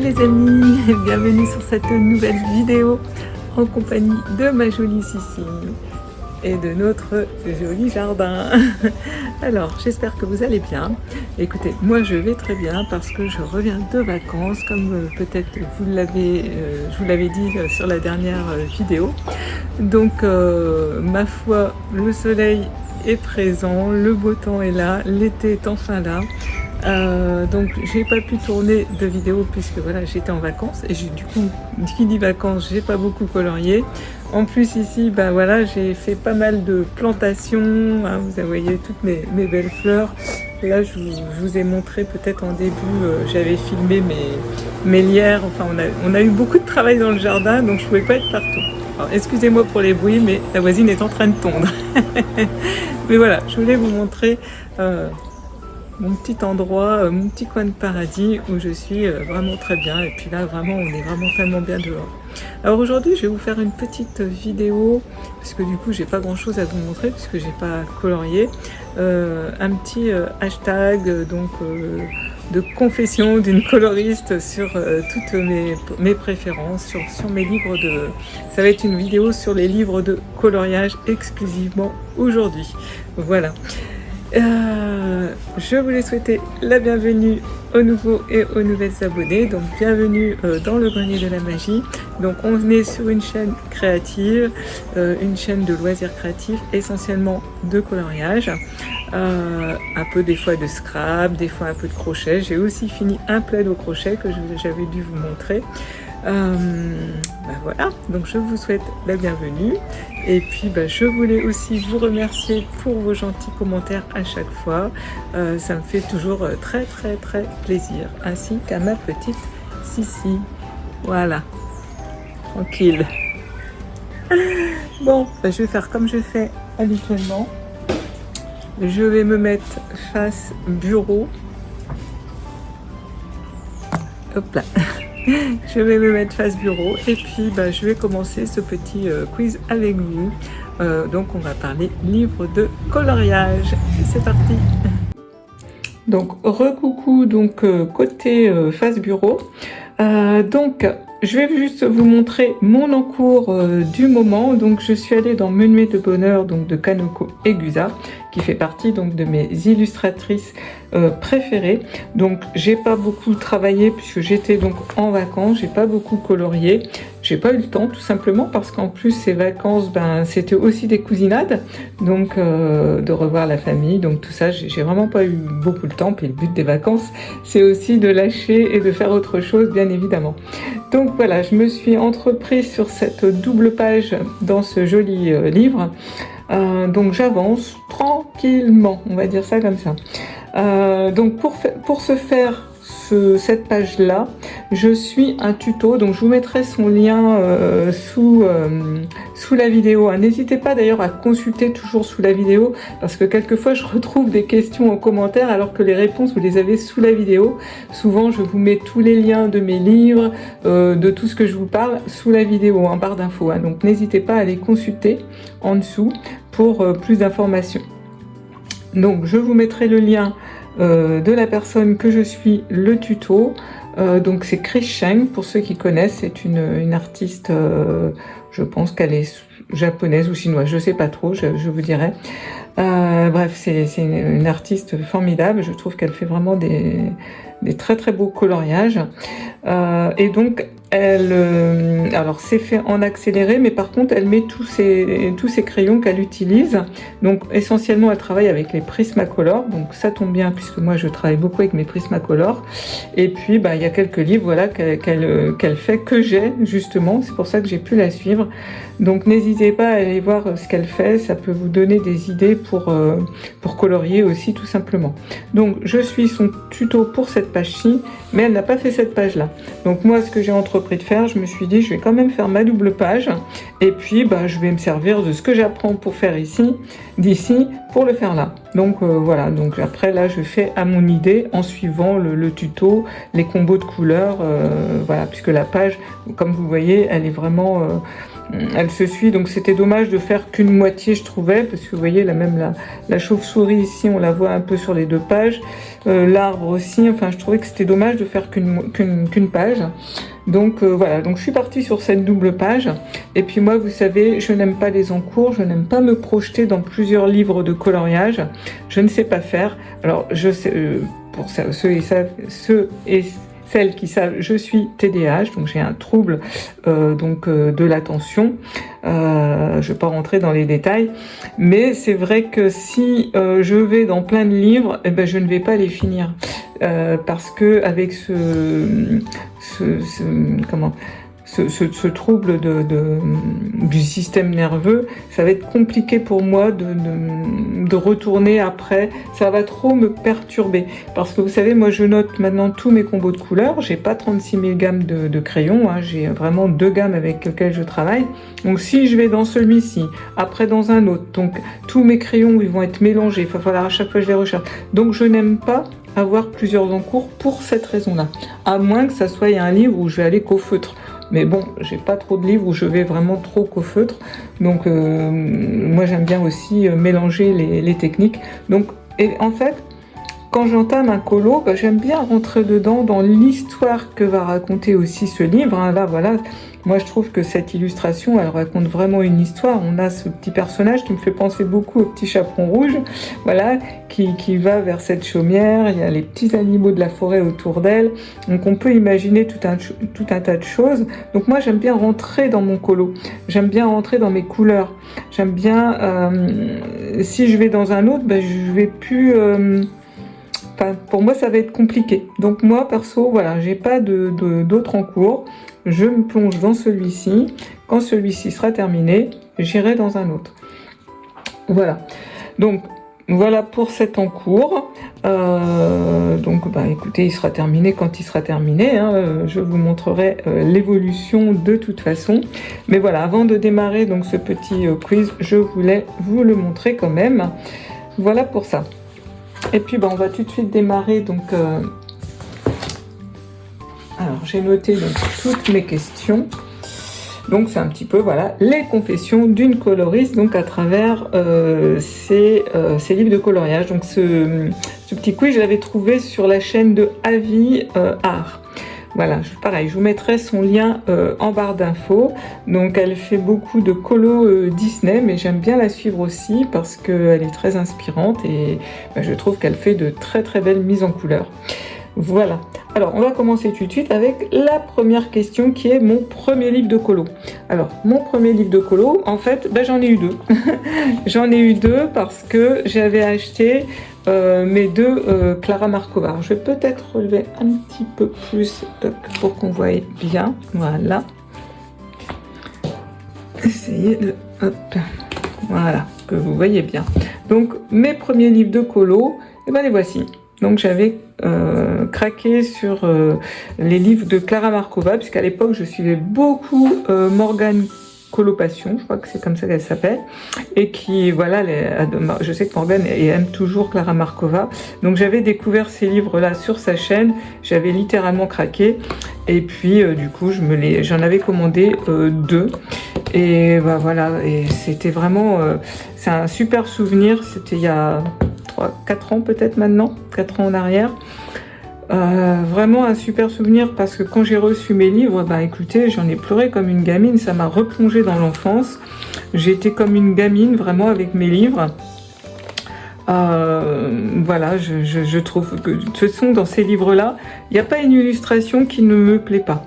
les amis, bienvenue sur cette nouvelle vidéo en compagnie de ma jolie Sissi et de notre joli jardin. Alors j'espère que vous allez bien. Écoutez, moi je vais très bien parce que je reviens de vacances comme peut-être je vous l'avais dit sur la dernière vidéo. Donc ma foi, le soleil est présent, le beau temps est là, l'été est enfin là. Donc j'ai pas pu tourner de vidéo puisque voilà, j'étais en vacances et du coup, qui dit vacances, j'ai pas beaucoup colorié. En plus ici, bah voilà, j'ai fait pas mal de plantations, hein, vous voyez toutes mes belles fleurs. Là je vous ai montré peut-être en début, j'avais filmé mes lierres, enfin on a eu beaucoup de travail dans le jardin donc je pouvais pas être partout. Alors excusez-moi pour les bruits mais la voisine est en train de tondre. Mais voilà, je voulais vous montrer mon petit endroit, mon petit coin de paradis où je suis vraiment très bien. Et puis là, vraiment, on est vraiment tellement bien dehors. Alors aujourd'hui, je vais vous faire une petite vidéo, parce que du coup, j'ai pas grand chose à vous montrer, puisque j'ai pas colorié. Un petit hashtag de confession d'une coloriste sur toutes mes préférences, sur mes livres de... Ça va être une vidéo sur les livres de coloriage exclusivement aujourd'hui. Voilà. Je voulais souhaiter la bienvenue aux nouveaux et aux nouvelles abonnés. Donc bienvenue dans le grenier de la magie. Donc on est sur une chaîne créative, une chaîne de loisirs créatifs, essentiellement de coloriage, un peu des fois de scrap, des fois un peu de crochet. J'ai aussi fini un plaid au crochet que j'avais dû vous montrer. Voilà, donc je vous souhaite la bienvenue et puis je voulais aussi vous remercier pour vos gentils commentaires à chaque fois, ça me fait toujours très plaisir, ainsi qu'à ma petite Sissi. Voilà, tranquille. Bon, je vais faire comme je fais habituellement, je vais me mettre face bureau, hop là. Je vais me mettre face bureau et puis je vais commencer ce petit quiz avec vous. Donc on va parler livre de coloriage. C'est parti. Donc recoucou, donc côté face bureau. Donc je vais juste vous montrer mon encours du moment. Donc je suis allée dans Menuet de bonheur donc de Kanoko Egusa, qui fait partie donc de mes illustratrices préférées. Donc j'ai pas beaucoup travaillé puisque j'étais donc en vacances, j'ai pas beaucoup colorié, j'ai pas eu le temps tout simplement parce qu'en plus ces vacances c'était aussi des cousinades, donc de revoir la famille, donc tout ça j'ai vraiment pas eu beaucoup de temps. Puis le but des vacances c'est aussi de lâcher et de faire autre chose bien évidemment. Donc voilà, je me suis entreprise sur cette double page dans ce joli livre. Donc j'avance tranquillement, on va dire ça comme ça. Donc pour ce faire cette page là, je suis un tuto, donc je vous mettrai son lien sous la vidéo. N'hésitez pas d'ailleurs à consulter toujours sous la vidéo parce que quelquefois je retrouve des questions en commentaire alors que les réponses vous les avez sous la vidéo. Souvent je vous mets tous les liens de mes livres, de tout ce que je vous parle sous la vidéo en barre d'infos. Donc n'hésitez pas à les consulter en dessous pour plus d'informations. Donc je vous mettrai le lien de la personne que je suis, le tuto. Donc c'est Chris Cheng, pour ceux qui connaissent, c'est une artiste, je pense qu'elle est japonaise ou chinoise, je sais pas trop, je vous dirai. Bref, c'est une artiste formidable, je trouve qu'elle fait vraiment des très beaux coloriages. Et donc alors c'est fait en accéléré, mais par contre elle met tous ces crayons qu'elle utilise. Donc essentiellement elle travaille avec les Prismacolor, donc ça tombe bien puisque moi je travaille beaucoup avec mes Prismacolor. Et puis il y a quelques livres voilà qu'elle fait, que j'ai justement, c'est pour ça que j'ai pu la suivre. Donc n'hésitez pas à aller voir ce qu'elle fait, ça peut vous donner des idées pour colorier aussi tout simplement. Donc je suis son tuto pour cette page-ci, mais elle n'a pas fait cette page-là. Donc moi ce que j'ai entrepris de faire, je me suis dit je vais quand même faire ma double page et puis je vais me servir de ce que j'apprends pour faire d'ici pour le faire là. Donc voilà, donc après là je fais à mon idée en suivant le tuto, les combos de couleurs, voilà, puisque la page comme vous voyez elle est vraiment elle se suit, donc c'était dommage de faire qu'une moitié, je trouvais, parce que vous voyez, là même la chauve-souris ici, on la voit un peu sur les 2 pages, l'arbre aussi, enfin je trouvais que c'était dommage de faire qu'une page. Donc voilà, donc je suis partie sur cette double page. Et puis moi, vous savez, je n'aime pas les encours, je n'aime pas me projeter dans plusieurs livres de coloriage. Je ne sais pas faire. Alors, je sais, pour ceux et celles qui savent, je suis TDAH, donc j'ai un trouble de l'attention. Je ne vais pas rentrer dans les détails, mais c'est vrai que si je vais dans plein de livres, eh ben, je ne vais pas les finir. Parce que avec ce trouble du système nerveux, ça va être compliqué pour moi de retourner après, ça va trop me perturber, parce que vous savez, moi je note maintenant tous mes combos de couleurs, j'ai pas 36 000 gammes de crayons, hein, j'ai vraiment 2 gammes avec lesquelles je travaille, donc si je vais dans celui-ci, après dans un autre, donc tous mes crayons ils vont être mélangés, il va falloir à chaque fois que je les recherche, donc je n'aime pas avoir plusieurs encours pour cette raison-là, à moins que ça soit un livre où je vais aller qu'au feutre. Mais bon, j'ai pas trop de livres où je vais vraiment trop qu'au feutre, donc moi j'aime bien aussi mélanger les techniques. Donc, et en fait, quand j'entame un colo, bah, j'aime bien rentrer dedans dans l'histoire que va raconter aussi ce livre. Hein. Là, voilà, moi je trouve que cette illustration, elle raconte vraiment une histoire. On a ce petit personnage qui me fait penser beaucoup au petit chaperon rouge, voilà, qui va vers cette chaumière. Il y a les petits animaux de la forêt autour d'elle. Donc on peut imaginer tout un tas de choses. Donc moi j'aime bien rentrer dans mon colo. J'aime bien rentrer dans mes couleurs. J'aime bien, si je vais dans un autre, bah, je vais plus... Enfin, pour moi, ça va être compliqué. Donc moi, perso, voilà, j'ai pas d'autres en cours. Je me plonge dans celui-ci. Quand celui-ci sera terminé, j'irai dans un autre. Voilà. Donc, voilà pour cet en cours. Donc, bah, écoutez, il sera terminé quand il sera terminé. Hein. Je vous montrerai l'évolution de toute façon. Mais voilà, avant de démarrer donc ce petit quiz, je voulais vous le montrer quand même. Voilà pour ça. Et puis on va tout de suite démarrer. Donc, alors j'ai noté donc toutes mes questions. Donc c'est un petit peu voilà les confessions d'une coloriste donc à travers ces livres de coloriage. Donc ce petit quiz je l'avais trouvé sur la chaîne de Avi Art. Voilà, pareil, je vous mettrai son lien en barre d'infos. Donc elle fait beaucoup de colo Disney, mais j'aime bien la suivre aussi parce qu'elle est très inspirante et je trouve qu'elle fait de très très belles mises en couleur. Voilà, alors on va commencer tout de suite avec la première question qui est mon premier livre de colo. Alors mon premier livre de colo, en fait, j'en ai eu 2. J'en ai eu 2 parce que j'avais acheté mes 2 Clara Markova. Alors, je vais peut-être relever un petit peu plus pour qu'on voie bien. Voilà. Essayez de... Hop. Voilà, que vous voyez bien. Donc mes premiers livres de colo, les voici. Donc j'avais craqué sur les livres de Clara Markova, puisqu'à l'époque je suivais beaucoup Morgane Colopassion, je crois que c'est comme ça qu'elle s'appelle, et qui, voilà, je sais que Morgane aime toujours Clara Markova, donc j'avais découvert ces livres-là sur sa chaîne, j'avais littéralement craqué, et puis du coup j'en avais commandé 2, et voilà, et c'était vraiment, c'est un super souvenir, c'était il y a 4 ans peut-être maintenant, 4 ans en arrière. Vraiment un super souvenir parce que quand j'ai reçu mes livres, écoutez, j'en ai pleuré comme une gamine, ça m'a replongé dans l'enfance. J'étais comme une gamine vraiment avec mes livres. Voilà, je trouve que de toute façon dans ces livres-là, il n'y a pas une illustration qui ne me plaît pas.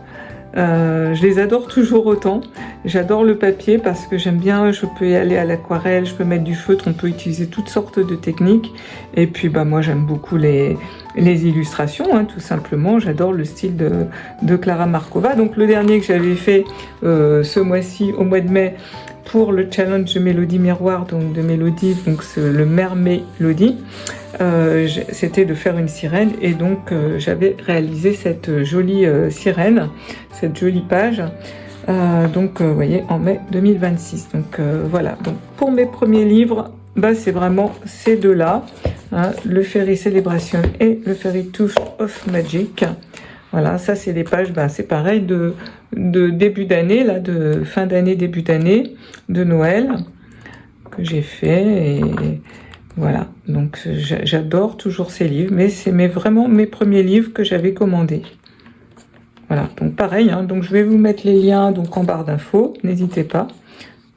Je les adore toujours autant. J'adore le papier parce que j'aime bien, je peux y aller à l'aquarelle, je peux mettre du feutre, on peut utiliser toutes sortes de techniques. Et puis moi j'aime beaucoup les illustrations, hein, tout simplement. J'adore le style de Clara Markova. Donc le dernier que j'avais fait ce mois-ci, au mois de mai, pour le challenge de Mélodie Miroir, donc de Mélodie, donc le Mermélodie, c'était de faire une sirène et donc j'avais réalisé cette jolie sirène, cette jolie page, donc vous voyez, en mai 2026. Donc voilà, donc pour mes premiers livres, c'est vraiment ces deux-là, hein, le Fairy Celebration et le Fairy Touch of Magic. Voilà, ça c'est des pages, c'est pareil, de de début d'année, là, de fin d'année, début d'année, de Noël, que j'ai fait. Et voilà, donc j'adore toujours ces livres, mais c'est vraiment mes premiers livres que j'avais commandés. Voilà, donc pareil, hein, donc je vais vous mettre les liens donc en barre d'infos, n'hésitez pas.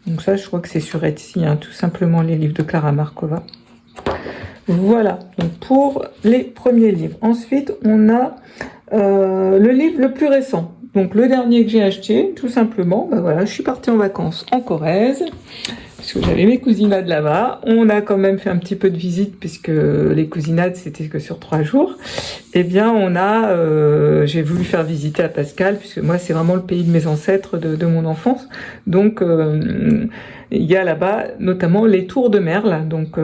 Donc ça, je crois que c'est sur Etsy, hein, tout simplement les livres de Clara Markova. Voilà, donc pour les premiers livres. Ensuite, on a le livre le plus récent. Donc le dernier que j'ai acheté, tout simplement, ben voilà, je suis partie en vacances en Corrèze, parce que j'avais mes cousinades là-bas. On a quand même fait un petit peu de visite, puisque les cousinades, c'était que sur 3 jours. Eh bien, j'ai voulu faire visiter à Pascal, puisque moi, c'est vraiment le pays de mes ancêtres, de mon enfance. Donc, il y a là-bas, notamment, les Tours de Merle, donc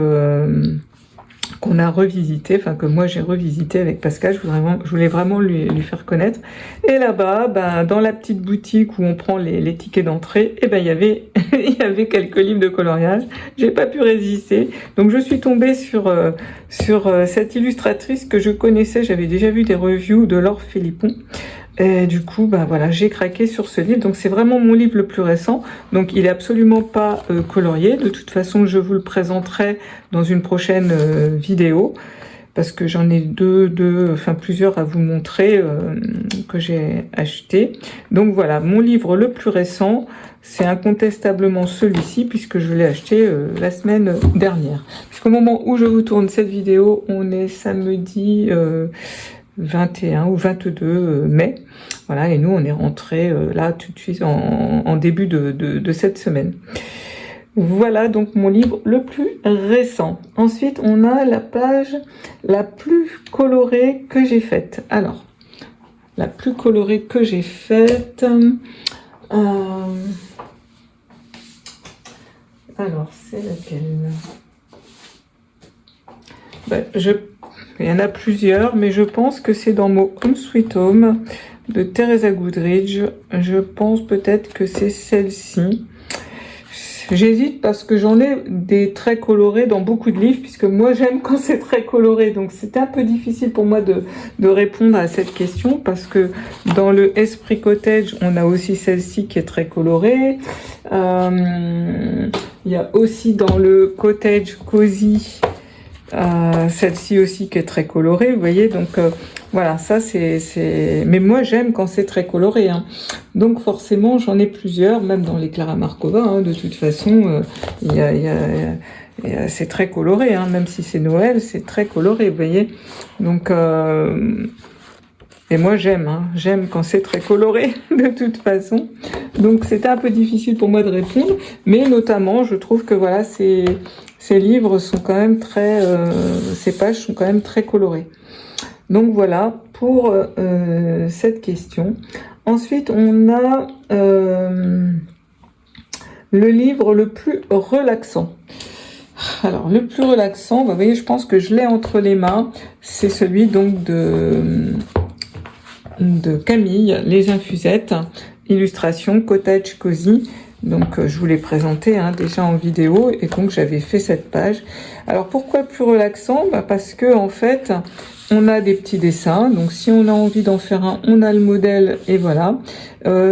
qu'on a revisité, enfin que moi j'ai revisité avec Pascal, je voulais vraiment lui faire connaître. Et là-bas, ben, dans la petite boutique où on prend les tickets d'entrée, et ben il y avait il y avait quelques livres de coloriage. J'ai pas pu résister, donc je suis tombée sur cette illustratrice que je connaissais. J'avais déjà vu des reviews de Laure Philippon. Et du coup, ben voilà, j'ai craqué sur ce livre. Donc c'est vraiment mon livre le plus récent. Donc il est absolument pas colorié. De toute façon, je vous le présenterai dans une prochaine vidéo, parce que j'en ai plusieurs à vous montrer que j'ai acheté. Donc voilà, mon livre le plus récent, c'est incontestablement celui-ci, puisque je l'ai acheté la semaine dernière. Puisqu'au moment où je vous tourne cette vidéo, on est samedi 21 ou 22 mai. Voilà, et nous, on est rentrés là tout de suite en début de cette semaine. Voilà donc mon livre le plus récent. Ensuite, on a la page la plus colorée que j'ai faite. Alors, la plus colorée que j'ai faite... alors, c'est laquelle? Ben, il y en a plusieurs, mais je pense que c'est dans mon Home Sweet Home de Teresa Goodridge. Je pense peut-être que c'est celle-ci. J'hésite parce que j'en ai des traits colorés dans beaucoup de livres, puisque moi j'aime quand c'est très coloré. Donc c'était un peu difficile pour moi de répondre à cette question, parce que dans le Esprit Cottage, on a aussi celle-ci qui est très colorée. Il y a aussi dans le Cottage Cozy, celle-ci aussi qui est très colorée, vous voyez. Donc voilà, ça c'est... Mais moi j'aime quand c'est très coloré, hein. Donc forcément j'en ai plusieurs, même dans les Clara Markova, hein. De toute façon, c'est très coloré, hein. Même si c'est Noël, c'est très coloré, vous voyez. Donc et moi j'aime, hein. J'aime quand c'est très coloré, de toute façon. Donc c'était un peu difficile pour moi de répondre, mais notamment je trouve que voilà, ces livres sont quand même très... ces pages sont quand même très colorées. Donc voilà pour cette question. Ensuite, on a le livre le plus relaxant. Alors, le plus relaxant, vous voyez, je pense que je l'ai entre les mains. C'est celui donc de Camille, Les Infusettes, illustration Cottage Cozy. Donc je vous l'ai présenté déjà en vidéo, et donc j'avais fait cette page. Alors pourquoi plus relaxant? Parce que en fait on a des petits dessins, donc si on a envie d'en faire un, on a le modèle, et voilà.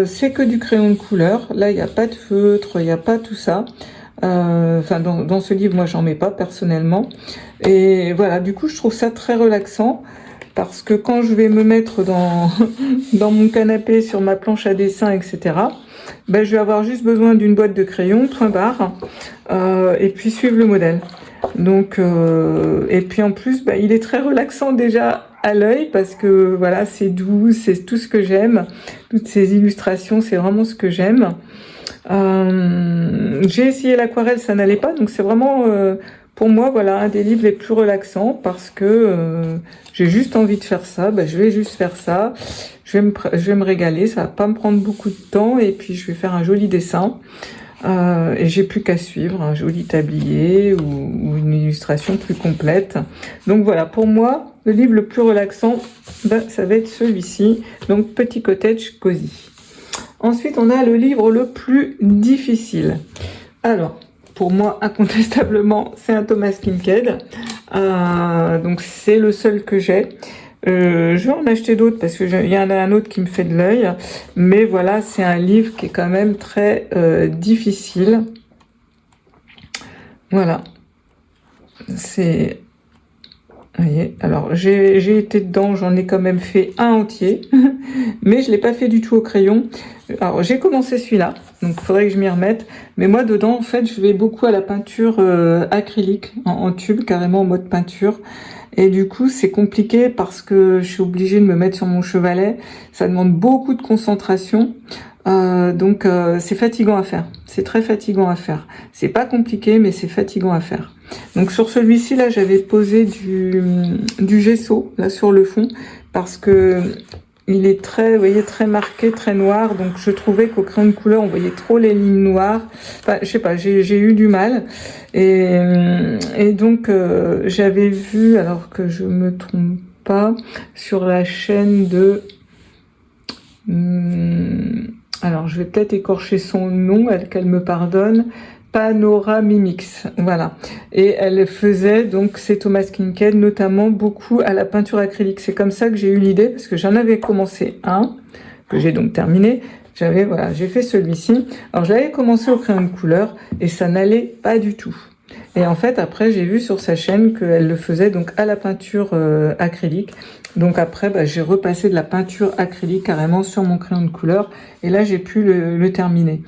C'est que du crayon de couleur, là il n'y a pas de feutre, il n'y a pas tout ça. Enfin dans ce livre, moi j'en mets pas personnellement, et voilà, du coup je trouve ça très relaxant. Parce que quand je vais me mettre dans mon canapé, sur ma planche à dessin, etc., ben, je vais avoir juste besoin d'une boîte de crayons, point barre, et puis suivre le modèle. Donc, et puis en plus, ben, il est très relaxant déjà à l'œil, parce que voilà, c'est doux, c'est tout ce que j'aime. Toutes ces illustrations, c'est vraiment ce que j'aime. J'ai essayé l'aquarelle, ça n'allait pas, donc c'est vraiment... pour moi, voilà, un des livres les plus relaxants, parce que j'ai juste envie de faire ça. Ben, je vais juste faire ça. Je vais me régaler. Ça va pas me prendre beaucoup de temps. Et puis, je vais faire un joli dessin. Et j'ai plus qu'à suivre un joli tablier ou une illustration plus complète. Donc voilà, pour moi, le livre le plus relaxant, ben, ça va être celui-ci. Donc, Petit Cottage Cozy. Ensuite, on a le livre le plus difficile. Alors... pour moi, incontestablement, c'est un Thomas Kinkade. Donc, c'est le seul que j'ai. Je vais en acheter d'autres parce qu'il y en a un autre qui me fait de l'œil. Mais voilà, c'est un livre qui est quand même très difficile. Voilà. C'est... Vous voyez, alors j'ai été dedans, j'en ai quand même fait un entier, mais je ne l'ai pas fait du tout au crayon. Alors j'ai commencé celui-là, donc il faudrait que je m'y remette. Mais moi dedans, en fait, je vais beaucoup à la peinture acrylique, en tube, carrément en mode peinture. Et du coup, c'est compliqué parce que je suis obligée de me mettre sur mon chevalet. Ça demande beaucoup de concentration. Donc c'est fatigant à faire. C'est très fatigant à faire. C'est pas compliqué, mais c'est fatigant à faire. Donc sur celui-ci, là, j'avais posé du gesso, là, sur le fond, parce que il est très, vous voyez, très marqué, très noir. Donc je trouvais qu'au crayon de couleur, on voyait trop les lignes noires. Enfin, je sais pas, j'ai eu du mal. Et donc j'avais vu, alors que je me trompe pas, sur la chaîne de... alors je vais peut-être écorcher son nom, qu'elle me pardonne. Panoramimix, voilà. Et elle faisait, donc c'est Thomas Kinkade, notamment beaucoup à la peinture acrylique. C'est comme ça que j'ai eu l'idée, parce que j'en avais commencé un, que j'ai donc terminé. Voilà, j'ai fait celui-ci. Alors je l'avais commencé au crayon de couleur, et ça n'allait pas du tout. Et en fait, après, j'ai vu sur sa chaîne qu'elle le faisait donc à la peinture acrylique. Donc après, j'ai repassé de la peinture acrylique carrément sur mon crayon de couleur, et là, j'ai pu le terminer.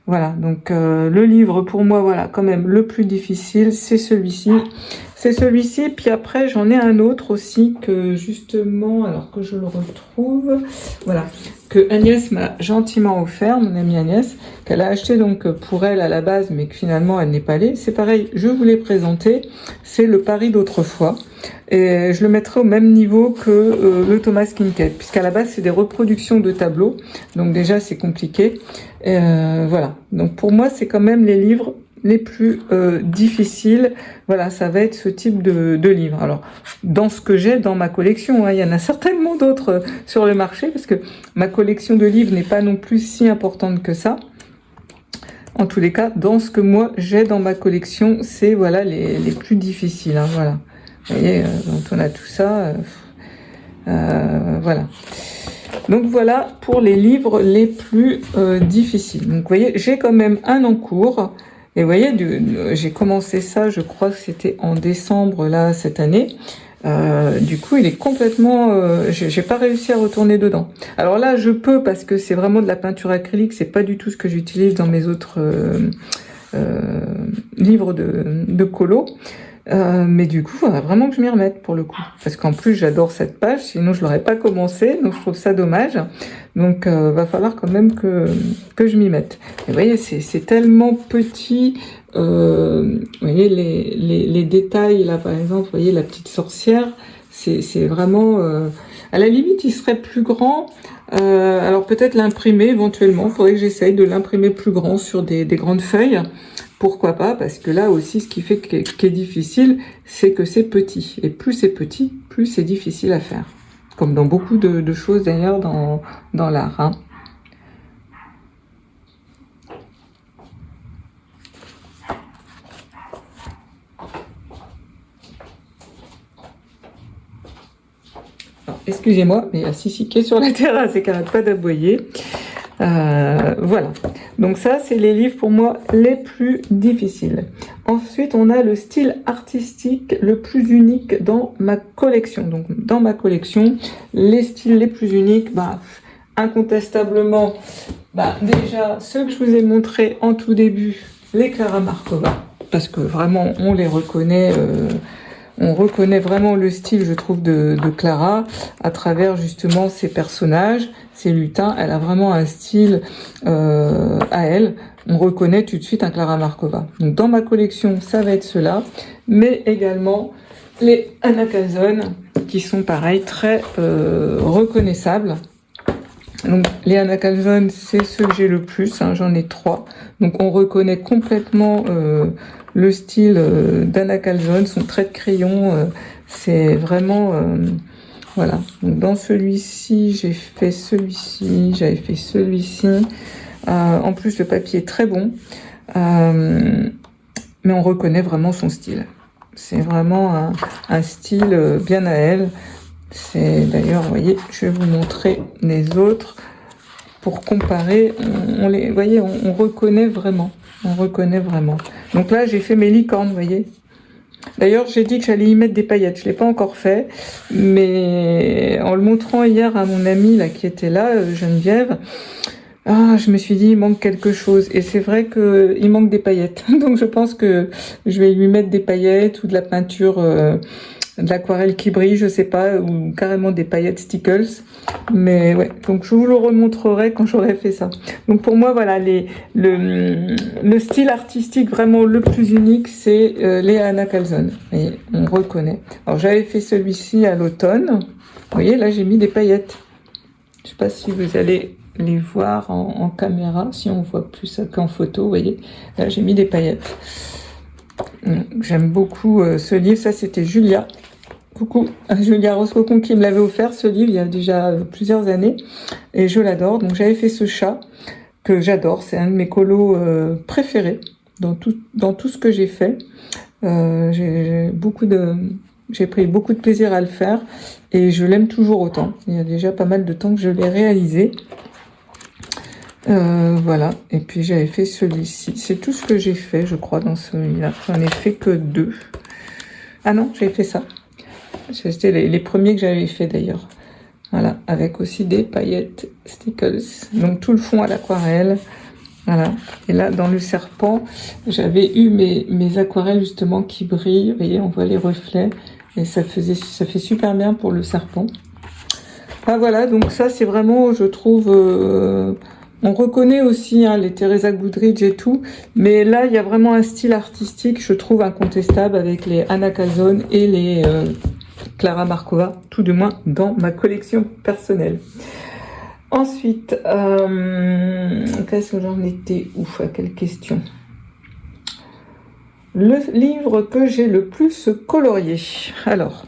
Voilà, donc le livre pour moi, voilà, quand même le plus difficile, c'est celui-ci. C'est celui-ci, puis après j'en ai un autre aussi que justement, alors que je le retrouve, voilà, que Agnès m'a gentiment offert, mon amie Agnès, qu'elle a acheté donc pour elle à la base, mais que finalement elle n'est pas allée. C'est pareil, je vous l'ai présenté, c'est le Paris d'autrefois. Et je le mettrai au même niveau que le Thomas Kinkade, puisqu'à la base c'est des reproductions de tableaux, donc déjà c'est compliqué. Voilà, donc pour moi c'est quand même les livres les plus difficiles. Voilà, ça va être ce type de livre. Alors, dans ce que j'ai dans ma collection, hein, il y en a certainement d'autres sur le marché, parce que ma collection de livres n'est pas non plus si importante que ça. En tous les cas, dans ce que moi j'ai dans ma collection, c'est voilà les plus difficiles. Hein, voilà. Vous voyez, donc on a tout ça. Voilà. Donc voilà pour les livres les plus difficiles. Donc vous voyez, j'ai quand même un en cours. Et vous voyez, j'ai commencé ça, je crois que c'était en décembre là cette année. Du coup, il est complètement... j'ai pas réussi à retourner dedans. Alors là, je peux parce que c'est vraiment de la peinture acrylique. C'est pas du tout ce que j'utilise dans mes autres livres de colo. Mais du coup, il faudra vraiment que je m'y remette pour le coup. Parce qu'en plus, j'adore cette page, sinon je l'aurais pas commencé, donc je trouve ça dommage. Donc, va falloir quand même que je m'y mette. Et vous voyez, c'est tellement petit. Vous voyez, les détails, là, par exemple, vous voyez, la petite sorcière, c'est vraiment... à la limite, il serait plus grand. Alors, peut-être l'imprimer éventuellement. Il faudrait que j'essaye de l'imprimer plus grand sur des grandes feuilles. Pourquoi pas? Parce que là aussi, ce qui fait qu'est difficile, c'est que c'est petit. Et plus c'est petit, plus c'est difficile à faire. Comme dans beaucoup de choses d'ailleurs dans l'art. Hein. Excusez-moi, mais il y a Sissi qui est sur la terrasse et qui n'arrête pas d'aboyer. Voilà, donc ça c'est les livres pour moi les plus difficiles. Ensuite on a le style artistique le plus unique dans ma collection. Donc dans ma collection, les styles les plus uniques, incontestablement, déjà ceux que je vous ai montrés en tout début, les Klara Markova, parce que vraiment on les reconnaît. On reconnaît vraiment le style, je trouve, de Clara à travers justement ses personnages, ses lutins. Elle a vraiment un style à elle. On reconnaît tout de suite un Klara Markova. Donc dans ma collection, ça va être cela, mais également les Anna Calzone qui sont pareil très reconnaissables. Donc les Anna Calzone, c'est ceux que j'ai le plus, hein, j'en ai 3. Donc on reconnaît complètement le style d'Anna Calzone, son trait de crayon, c'est vraiment... voilà. Donc dans celui-ci, j'ai fait celui-ci, j'avais fait celui-ci. En plus, le papier est très bon, mais on reconnaît vraiment son style. C'est vraiment un style bien à elle. C'est d'ailleurs, vous voyez, je vais vous montrer les autres pour comparer. Vous voyez, on reconnaît vraiment. On reconnaît vraiment. Donc là, j'ai fait mes licornes, vous voyez. D'ailleurs, j'ai dit que j'allais y mettre des paillettes. Je ne l'ai pas encore fait, mais en le montrant hier à mon amie là, qui était là, Geneviève, je me suis dit, il manque quelque chose. Et c'est vrai qu'il manque des paillettes. Donc je pense que je vais lui mettre des paillettes ou de la peinture, de l'aquarelle qui brille, je sais pas, ou carrément des paillettes Stickles. Mais ouais, donc je vous le remontrerai quand j'aurai fait ça. Donc pour moi, voilà, le style artistique vraiment le plus unique, c'est les Anna Calzone. Et on reconnaît. Alors j'avais fait celui-ci à l'automne. Vous voyez, là j'ai mis des paillettes. Je sais pas si vous allez les voir en caméra, si on voit plus ça qu'en photo, vous voyez. Là j'ai mis des paillettes. J'aime beaucoup ce livre. Ça c'était Julia. Coucou, Julia Roscocon qui me l'avait offert ce livre il y a déjà plusieurs années et je l'adore. Donc j'avais fait ce chat que j'adore, c'est un de mes colos préférés dans tout ce que j'ai fait. J'ai pris beaucoup de plaisir à le faire et je l'aime toujours autant. Il y a déjà pas mal de temps que je l'ai réalisé. Voilà, et puis j'avais fait celui-ci. C'est tout ce que j'ai fait, je crois, dans celui-là. J'en ai fait que 2. Ah non, j'avais fait ça. C'était les premiers que j'avais fait d'ailleurs. Voilà, avec aussi des paillettes Stickles. Donc tout le fond à l'aquarelle. Voilà. Et là, dans le serpent, j'avais eu mes aquarelles justement qui brillent. Vous voyez, on voit les reflets. Et ça fait super bien pour le serpent. Ah voilà, donc ça c'est vraiment, je trouve... on reconnaît aussi les Teresa Goodrich et tout, mais là il y a vraiment un style artistique, je trouve incontestable avec les Anna Calzone et les Clara Markova, tout du moins dans ma collection personnelle. Ensuite, qu'est-ce que j'en étais où? À quelle question? Le livre que j'ai le plus colorié. Alors,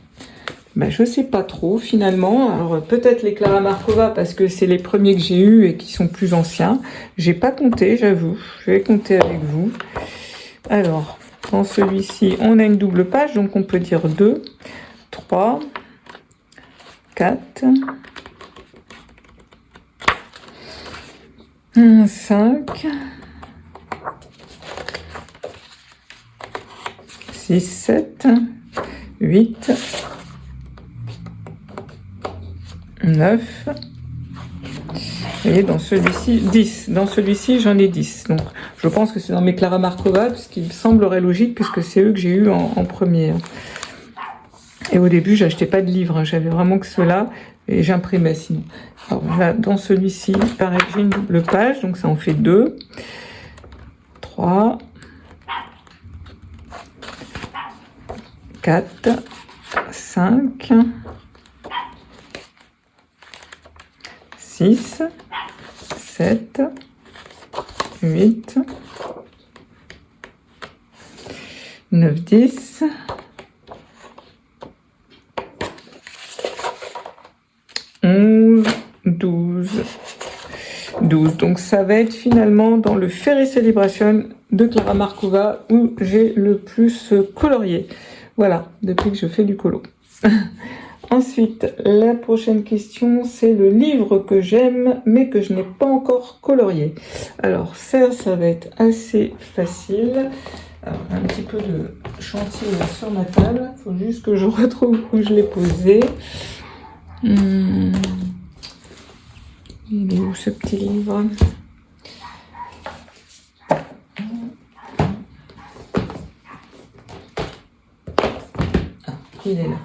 je sais pas trop finalement. Alors peut-être les Clara Markova parce que c'est les premiers que j'ai eus et qui sont plus anciens. J'ai pas compté, j'avoue. Je vais compter avec vous. Alors, dans celui-ci, on a une double page, donc on peut dire 2, 3, 4, 5, 6, 7, 8, 9, vous voyez, dans celui-ci, 10. Dans celui-ci, j'en ai 10. Donc, je pense que c'est dans mes Clara Markova, ce qui me semblerait logique, puisque c'est eux que j'ai eu en premier. Et au début, j'achetais pas de livres, j'avais vraiment que ceux-là, et j'imprimais sinon. Alors là, dans celui-ci, pareil, j'ai une double page, donc ça en fait 2, 3, 4, 5, 6, 7, 8, 9, 10, 11, 12. Donc ça va être finalement dans le Fairy Celebration de Clara Markova où j'ai le plus colorié. Voilà, depuis que je fais du colo. Ensuite, la prochaine question, c'est le livre que j'aime, mais que je n'ai pas encore colorié. Alors ça va être assez facile. Alors, un petit peu de chantier sur ma table. Il faut juste que je retrouve où je l'ai posé. Il est où ce petit livre? Il est là.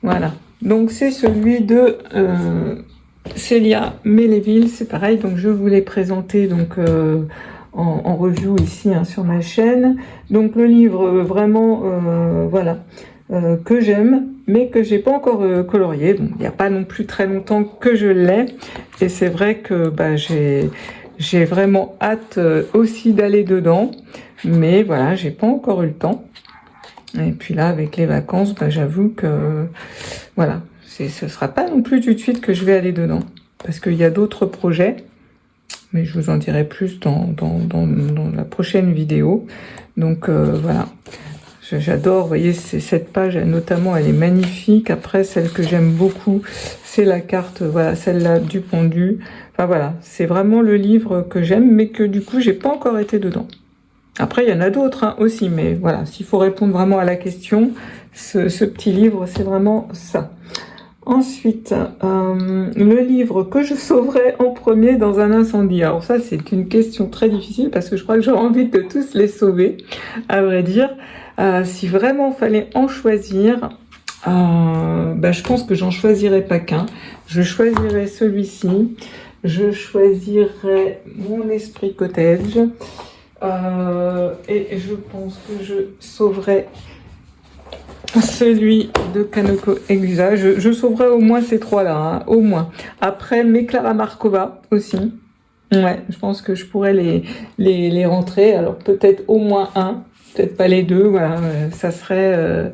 Voilà, donc c'est celui de Célia Melléville, c'est pareil, donc je vous l'ai présenté donc, en review ici sur ma chaîne. Donc le livre vraiment, voilà, que j'aime, mais que j'ai pas encore colorié. Bon, il n'y a pas non plus très longtemps que je l'ai, et c'est vrai que j'ai vraiment hâte aussi d'aller dedans, mais voilà, j'ai pas encore eu le temps. Et puis là, avec les vacances, j'avoue que, voilà, ce sera pas non plus tout de suite que je vais aller dedans. Parce qu'il y a d'autres projets, mais je vous en dirai plus dans la prochaine vidéo. Donc voilà, J'adore, vous voyez, cette page, notamment, elle est magnifique. Après, celle que j'aime beaucoup, c'est la carte, voilà, celle-là du pendu. Enfin voilà, c'est vraiment le livre que j'aime, mais que du coup, j'ai pas encore été dedans. Après, il y en a d'autres hein, aussi, mais voilà, s'il faut répondre vraiment à la question, ce petit livre, c'est vraiment ça. Ensuite, le livre que je sauverais en premier dans un incendie. Alors ça, c'est une question très difficile parce que je crois que j'aurais envie de tous les sauver, à vrai dire. Si vraiment fallait en choisir, je pense que j'en choisirais pas qu'un. Je choisirais celui-ci. Je choisirais Mon Esprit Cottage. Et je pense que je sauverais celui de Kanoko Egusa. Je sauverai au moins ces trois-là, hein, au moins. Après, mes Clara Markova aussi. Ouais, je pense que je pourrais les rentrer. Alors peut-être au moins un, peut-être pas les deux. Voilà, ça serait...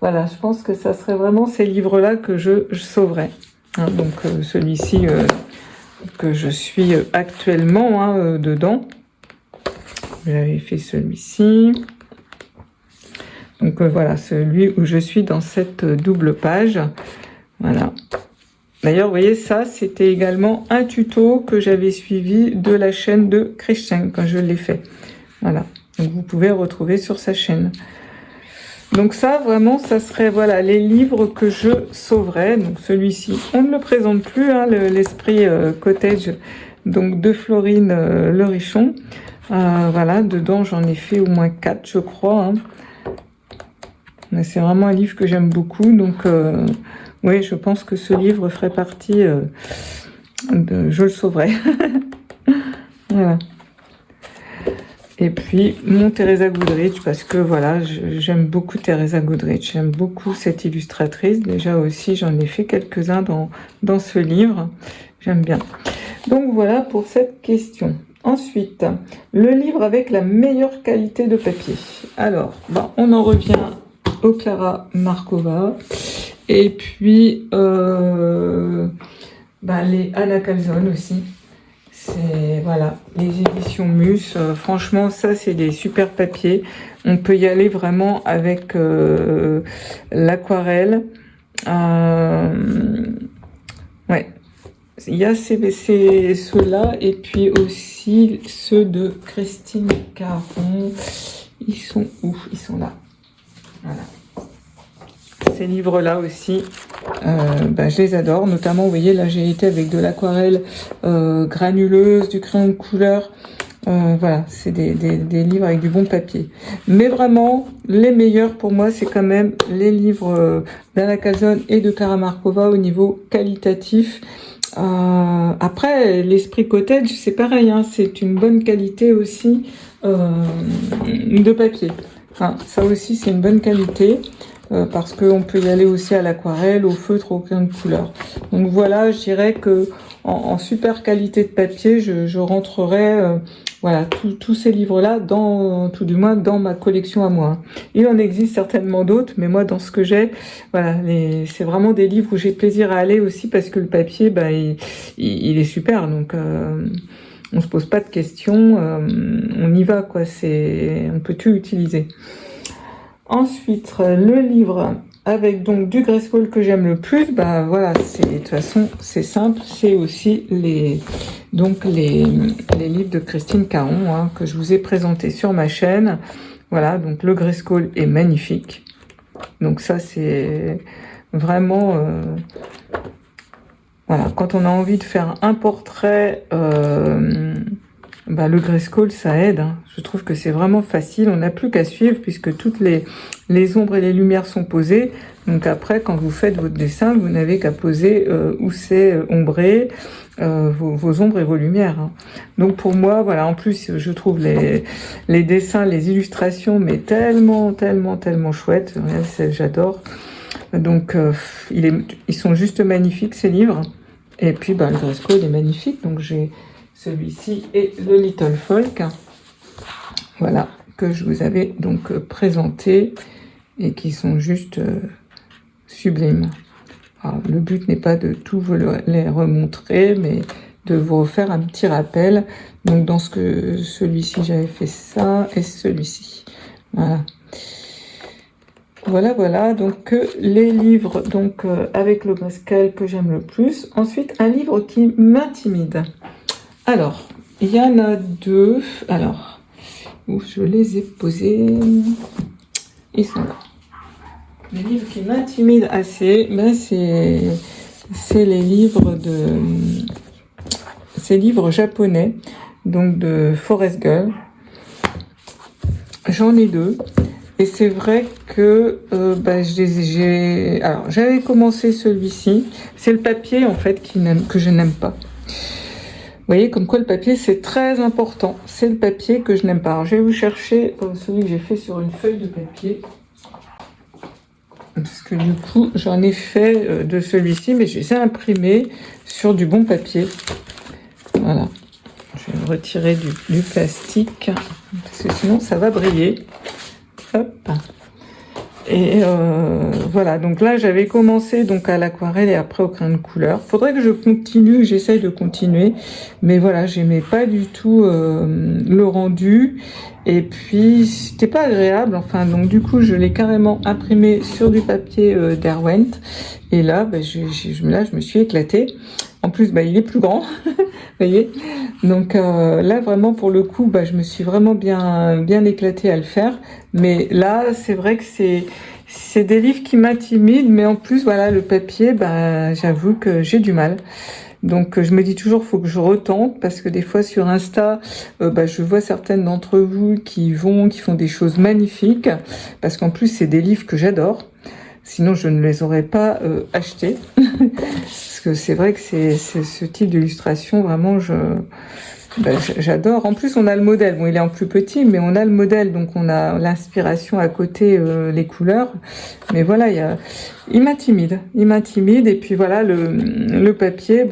voilà, je pense que ça serait vraiment ces livres-là que je sauverais. Hein, donc celui-ci que je suis actuellement hein, dedans. J'avais fait celui-ci. Donc voilà, celui où je suis dans cette double page. Voilà. D'ailleurs, vous voyez, ça, c'était également un tuto que j'avais suivi de la chaîne de Christian quand je l'ai fait. Voilà. Donc vous pouvez retrouver sur sa chaîne. Donc ça, vraiment, ça serait voilà les livres que je sauverais. Donc celui-ci, on ne le présente plus, hein, l'Esprit Cottage, donc de Florine Le Richon. Voilà, dedans, j'en ai fait au moins 4, je crois. Hein. C'est vraiment un livre que j'aime beaucoup, donc oui, je pense que ce livre ferait partie je le sauverai. Voilà. Et puis, mon Teresa Goodrich, parce que voilà, j'aime beaucoup Teresa Goodrich, j'aime beaucoup cette illustratrice. Déjà aussi, j'en ai fait quelques-uns dans ce livre, j'aime bien. Donc voilà pour cette question. Ensuite, le livre avec la meilleure qualité de papier. Alors, on en revient au Clara Markova et puis les Anna Calzone aussi. C'est voilà, les éditions Mus. Franchement, ça c'est des super papiers. On peut y aller vraiment avec l'aquarelle. Ouais. Il y a ceux-là et puis aussi ceux de Christine Caron. Ils sont où? Ils sont là. Voilà. Ces livres-là aussi, je les adore. Notamment, vous voyez, là j'ai été avec de l'aquarelle granuleuse, du crayon de couleur. Voilà, c'est des livres avec du bon papier. Mais vraiment, les meilleurs pour moi, c'est quand même les livres d'Anna Calzone et de Clara Markova au niveau qualitatif. Après, l'Esprit Cottage, c'est pareil, hein, c'est une bonne qualité aussi de papier. Enfin, ça aussi, c'est une bonne qualité parce qu'on peut y aller aussi à l'aquarelle, au feutre, au crayon de couleur. Donc voilà, je dirais que en super qualité de papier, je rentrerai voilà, tous ces livres-là, tout du moins dans ma collection à moi. Il en existe certainement d'autres, mais moi, dans ce que j'ai, voilà, c'est vraiment des livres où j'ai plaisir à aller aussi parce que le papier, il est super. Donc, on se pose pas de questions, on y va, quoi. On peut tout utiliser. Ensuite, le livre avec donc du Grayskull que j'aime le plus, voilà, de toute façon, c'est simple, c'est aussi les livres de Christine Caron hein, que je vous ai présentés sur ma chaîne. Voilà, donc le Grayskull est magnifique. Donc ça, c'est vraiment... voilà, quand on a envie de faire un portrait... le Grayskull, ça aide. Hein. Je trouve que c'est vraiment facile. On n'a plus qu'à suivre puisque toutes les ombres et les lumières sont posées. Donc après, quand vous faites votre dessin, vous n'avez qu'à poser où c'est ombré, vos ombres et vos lumières. Hein. Donc pour moi, voilà. En plus, je trouve les dessins, les illustrations, mais tellement, tellement, tellement chouettes. J'adore. Donc ils sont juste magnifiques ces livres. Et puis le Grayskull est magnifique. Donc j'ai celui-ci et le Little Folk, voilà, que je vous avais donc présenté et qui sont juste sublimes. Alors, le but n'est pas de tout vous les remontrer, mais de vous refaire un petit rappel. Donc dans celui-ci, j'avais fait ça et celui-ci. Voilà. Voilà, voilà, donc les livres donc avec le grayscale que j'aime le plus. Ensuite, un livre qui m'intimide. Alors, il y en a deux. Alors, où je les ai posés. Ils sont là. Les livres qui m'intimident assez, ben c'est les livres ces livres japonais, donc de Forrest Gump. J'en ai deux. Et c'est vrai que alors j'avais commencé celui-ci. C'est le papier en fait que je n'aime pas. Vous voyez comme quoi le papier c'est très important. C'est le papier que je n'aime pas. Alors je vais vous chercher celui que j'ai fait sur une feuille de papier. Parce que du coup j'en ai fait de celui-ci, mais je les ai imprimés sur du bon papier. Voilà. Je vais me retirer du plastique parce que sinon ça va briller. Hop. Et voilà, donc là j'avais commencé donc à l'aquarelle et après au crayon de couleur. Faudrait que je continue, que j'essaye de continuer, mais voilà, j'aimais pas du tout le rendu et puis c'était pas agréable. Enfin, donc du coup je l'ai carrément imprimé sur du papier Derwent et là, je me suis éclatée. En plus, il est plus grand, vous voyez. Donc là, vraiment, pour le coup, je me suis vraiment bien éclatée à le faire. Mais là, c'est vrai que c'est des livres qui m'intimident. Mais en plus, voilà, le papier, j'avoue que j'ai du mal. Donc je me dis toujours, faut que je retente, parce que des fois sur Insta, je vois certaines d'entre vous qui font des choses magnifiques, parce qu'en plus, c'est des livres que j'adore. Sinon, je ne les aurais pas achetés. Parce que c'est vrai que c'est ce type d'illustration, vraiment, j'adore. En plus, on a le modèle. Bon, il est en plus petit, mais on a le modèle. Donc, on a l'inspiration à côté, les couleurs. Mais voilà, il m'intimide. Il m'intimide. Et puis, voilà, le papier,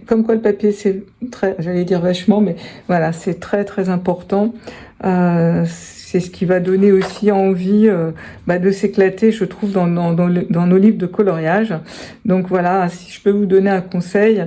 comme quoi le papier, c'est j'allais dire vachement, mais voilà, c'est très, très important. C'est ce qui va donner aussi envie de s'éclater, je trouve, dans nos livres de coloriage. Donc voilà, si je peux vous donner un conseil,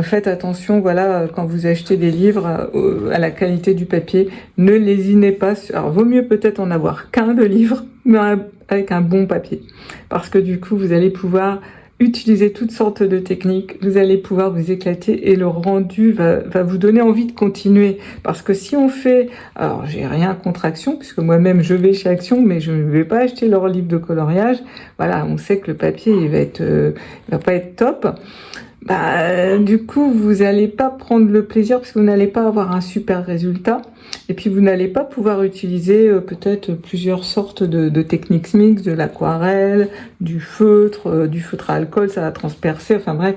faites attention, voilà, quand vous achetez des livres à la qualité du papier, ne lésinez pas. Alors vaut mieux peut-être en avoir qu'un de livre, mais avec un bon papier, parce que du coup vous allez pouvoir utiliser toutes sortes de techniques, vous allez pouvoir vous éclater et le rendu va vous donner envie de continuer. Parce que si on fait, alors j'ai rien contre Action, puisque moi-même je vais chez Action, mais je ne vais pas acheter leur livre de coloriage. Voilà, on sait que le papier il va pas être top. Du coup, vous n'allez pas prendre le plaisir parce que vous n'allez pas avoir un super résultat. Et puis, vous n'allez pas pouvoir utiliser peut-être plusieurs sortes de techniques mixtes, de l'aquarelle, du feutre à alcool, ça va transpercer. Enfin bref,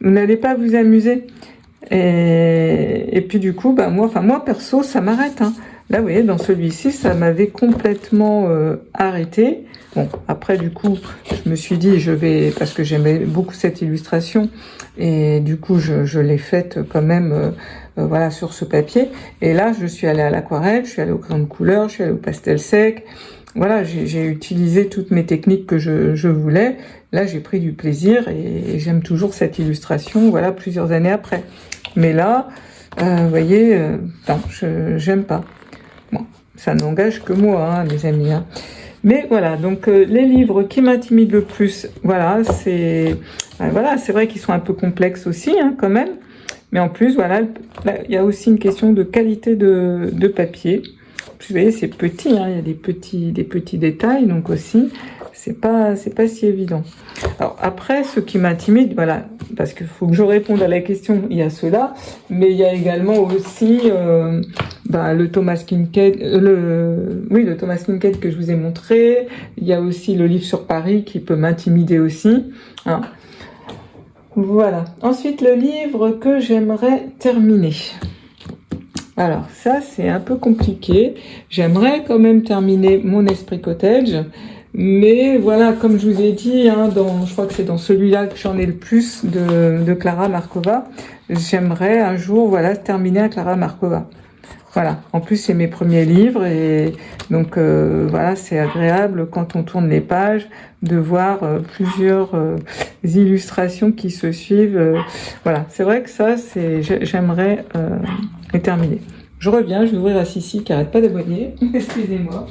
vous n'allez pas vous amuser. Et puis, du coup, moi perso, ça m'arrête. Là, vous voyez, dans celui-ci, ça m'avait complètement arrêté. Bon, après, du coup, je me suis dit, parce que j'aimais beaucoup cette illustration, et du coup, je l'ai faite quand même, voilà, sur ce papier. Et là, je suis allée à l'aquarelle, je suis allée au crayon de couleur, je suis allée au pastel sec. Voilà, j'ai utilisé toutes mes techniques que je voulais. Là, j'ai pris du plaisir et j'aime toujours cette illustration, voilà, plusieurs années après. Mais là, vous voyez, non, j'aime pas. Bon, ça n'engage que moi, les amis. Mais voilà, donc les livres qui m'intimident le plus, voilà, c'est vrai qu'ils sont un peu complexes aussi, quand même. Mais en plus, voilà, il y a aussi une question de qualité de papier. Vous voyez, c'est petit, il y a des petits détails, donc aussi, c'est pas si évident. Alors après, ce qui m'intimide, voilà, parce qu'il faut que je réponde à la question, il y a cela, mais il y a également aussi le Thomas Kinkade, le Thomas Kinkade que je vous ai montré. Il y a aussi le livre sur Paris qui peut m'intimider aussi. Voilà. Ensuite, le livre que j'aimerais terminer. Alors ça, c'est un peu compliqué. J'aimerais quand même terminer mon Esprit Cottage. Mais voilà, comme je vous ai dit, je crois que c'est dans celui-là que j'en ai le plus de Klara Markova. J'aimerais un jour, voilà, terminer à Klara Markova. Voilà. En plus, c'est mes premiers livres et donc voilà, c'est agréable quand on tourne les pages de voir plusieurs illustrations qui se suivent. Voilà, c'est vrai que ça, j'aimerais terminer. Je reviens, je vais ouvrir à Sissi qui arrête pas d'aboyer. Excusez-moi.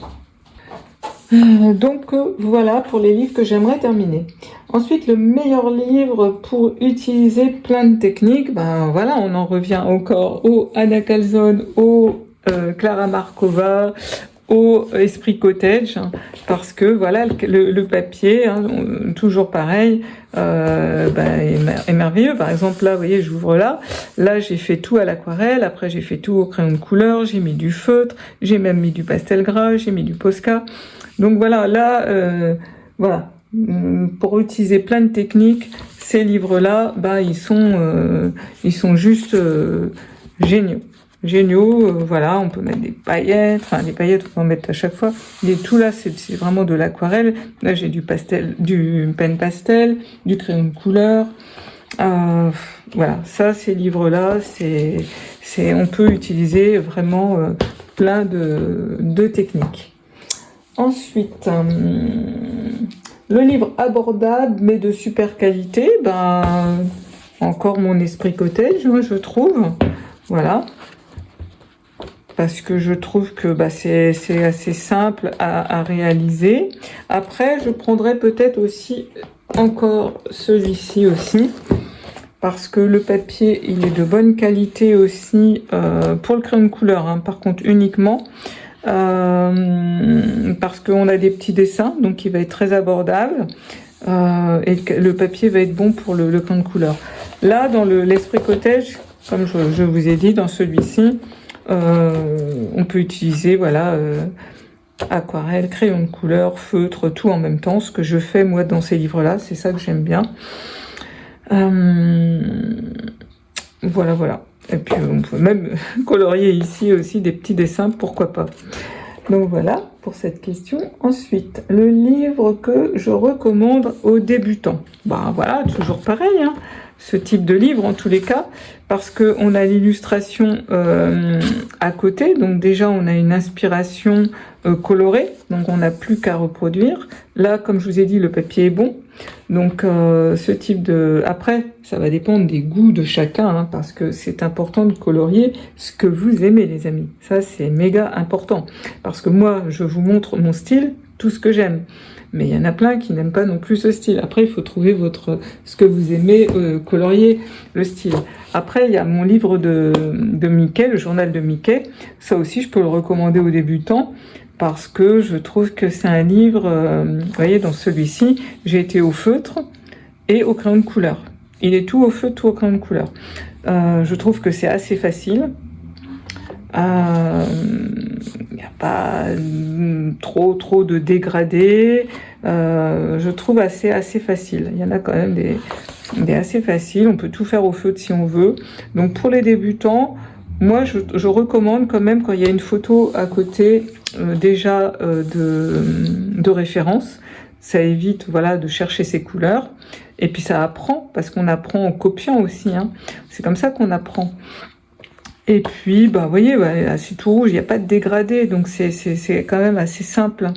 Voilà pour les livres que j'aimerais terminer. Ensuite, le meilleur livre pour utiliser plein de techniques, ben voilà, on en revient encore au Anna Calzone, au Clara Markova, au Esprit Cottage, hein, parce que voilà, le papier, hein, toujours pareil, est merveilleux. Par exemple, là, vous voyez, j'ouvre là j'ai fait tout à l'aquarelle, après j'ai fait tout au crayon de couleur, j'ai mis du feutre, j'ai même mis du pastel gras, j'ai mis du Posca. Donc voilà, voilà, pour utiliser plein de techniques, ces livres-là, ils sont juste géniaux. Voilà, on peut mettre des paillettes, enfin les paillettes on peut en mettre à chaque fois. Tout là, c'est vraiment de l'aquarelle. Là, j'ai du pen pastel, du crayon de couleur. Voilà, ça, ces livres-là, on peut utiliser vraiment plein de techniques. Ensuite, le livre abordable mais de super qualité, encore mon Esprit Cottage, moi, je trouve. Voilà. Parce que je trouve que c'est assez simple à réaliser. Après, je prendrai peut-être aussi encore celui-ci aussi. Parce que le papier, il est de bonne qualité aussi pour le crayon de couleur, hein, par contre uniquement. Parce qu'on a des petits dessins, donc il va être très abordable et le papier va être bon pour le crayon de couleur. Là, dans l'Esprit Cottage, comme je vous ai dit, dans celui-ci, on peut utiliser voilà aquarelle, crayon de couleur, feutre, tout en même temps. Ce que je fais moi dans ces livres-là, c'est ça que j'aime bien. Voilà. Et puis on peut même colorier ici aussi des petits dessins, pourquoi pas. Donc voilà pour cette question. Ensuite, le livre que je recommande aux débutants. Voilà, toujours pareil, hein, ce type de livre en tous les cas, parce qu'on a l'illustration à côté, donc déjà on a une inspiration colorée, donc on n'a plus qu'à reproduire. Là, comme je vous ai dit, le papier est bon. Donc ce type de... Après, ça va dépendre des goûts de chacun, hein, parce que c'est important de colorier ce que vous aimez, les amis. Ça, c'est méga important. Parce que moi, je vous montre mon style, tout ce que j'aime. Mais il y en a plein qui n'aiment pas non plus ce style. Après, il faut trouver ce que vous aimez, colorier le style. Après, il y a mon livre de Mickey, le journal de Mickey. Ça aussi, je peux le recommander aux débutants. Parce que je trouve que c'est un livre, vous voyez, dans celui-ci, j'ai été au feutre et au crayon de couleur. Il est tout au feutre, tout au crayon de couleur. Je trouve que c'est assez facile. Il n'y a pas trop de dégradés. Je trouve assez facile. Il y en a quand même des assez faciles. On peut tout faire au feutre si on veut. Donc pour les débutants, moi je recommande quand même quand il y a une photo à côté déjà de référence. Ça évite voilà de chercher ses couleurs. Et puis ça apprend, parce qu'on apprend en copiant aussi. Hein. C'est comme ça qu'on apprend. Et puis, vous voyez, là, c'est tout rouge, il n'y a pas de dégradé, donc c'est quand même assez simple.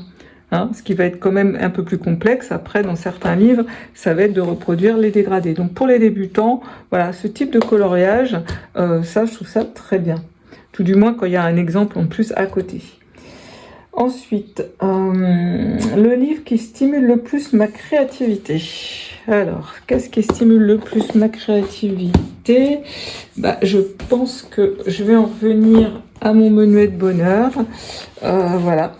Hein, ce qui va être quand même un peu plus complexe, après, dans certains livres, ça va être de reproduire les dégradés. Donc pour les débutants, voilà, ce type de coloriage, ça, je trouve ça très bien. Tout du moins quand il y a un exemple en plus à côté. Ensuite, le livre qui stimule le plus ma créativité. Alors, qu'est-ce qui stimule le plus ma créativité? Je pense que je vais en revenir à mon menuet de bonheur. Voilà,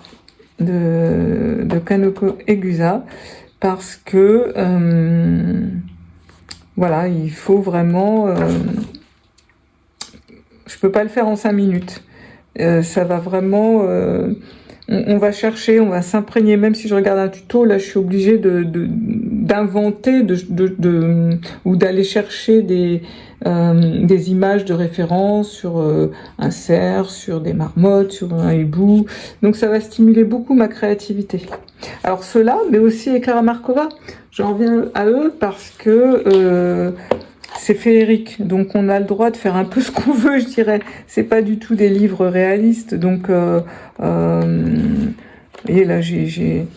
de Kanoko Egusa. Parce que, voilà, il faut vraiment... je peux pas le faire en 5 minutes. Ça va vraiment... on va chercher, on va s'imprégner. Même si je regarde un tuto, là, je suis obligée d'inventer ou d'aller chercher des images de référence sur un cerf, sur des marmottes, sur un hibou. Donc ça va stimuler beaucoup ma créativité. Alors ceux-là, mais aussi Clara Markova, j'en reviens à eux parce que c'est féerique, donc on a le droit de faire un peu ce qu'on veut, je dirais. C'est pas du tout des livres réalistes, donc vous voyez là, j'ai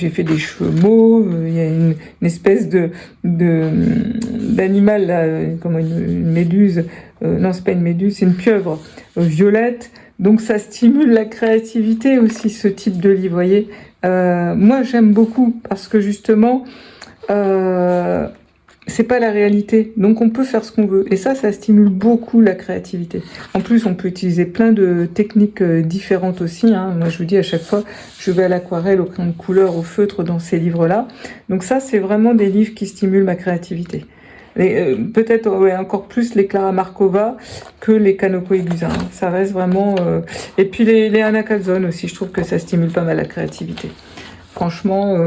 fait des cheveux mauves, il y a une espèce d'animal là, comme une méduse, non c'est pas une méduse, c'est une pieuvre violette, donc ça stimule la créativité aussi, ce type de livre, vous voyez. moi j'aime beaucoup parce que justement c'est pas la réalité, donc on peut faire ce qu'on veut et ça stimule beaucoup la créativité. En plus on peut utiliser plein de techniques différentes aussi, hein. Moi je vous dis à chaque fois je vais à l'aquarelle, au crayon de couleur, au feutre dans ces livres là, donc ça c'est vraiment des livres qui stimulent ma créativité. Peut-être encore plus les Clara Markova que les Kanoko Egusa, hein. Ça reste vraiment et puis les Anna Calzone aussi, je trouve que ça stimule pas mal la créativité, franchement.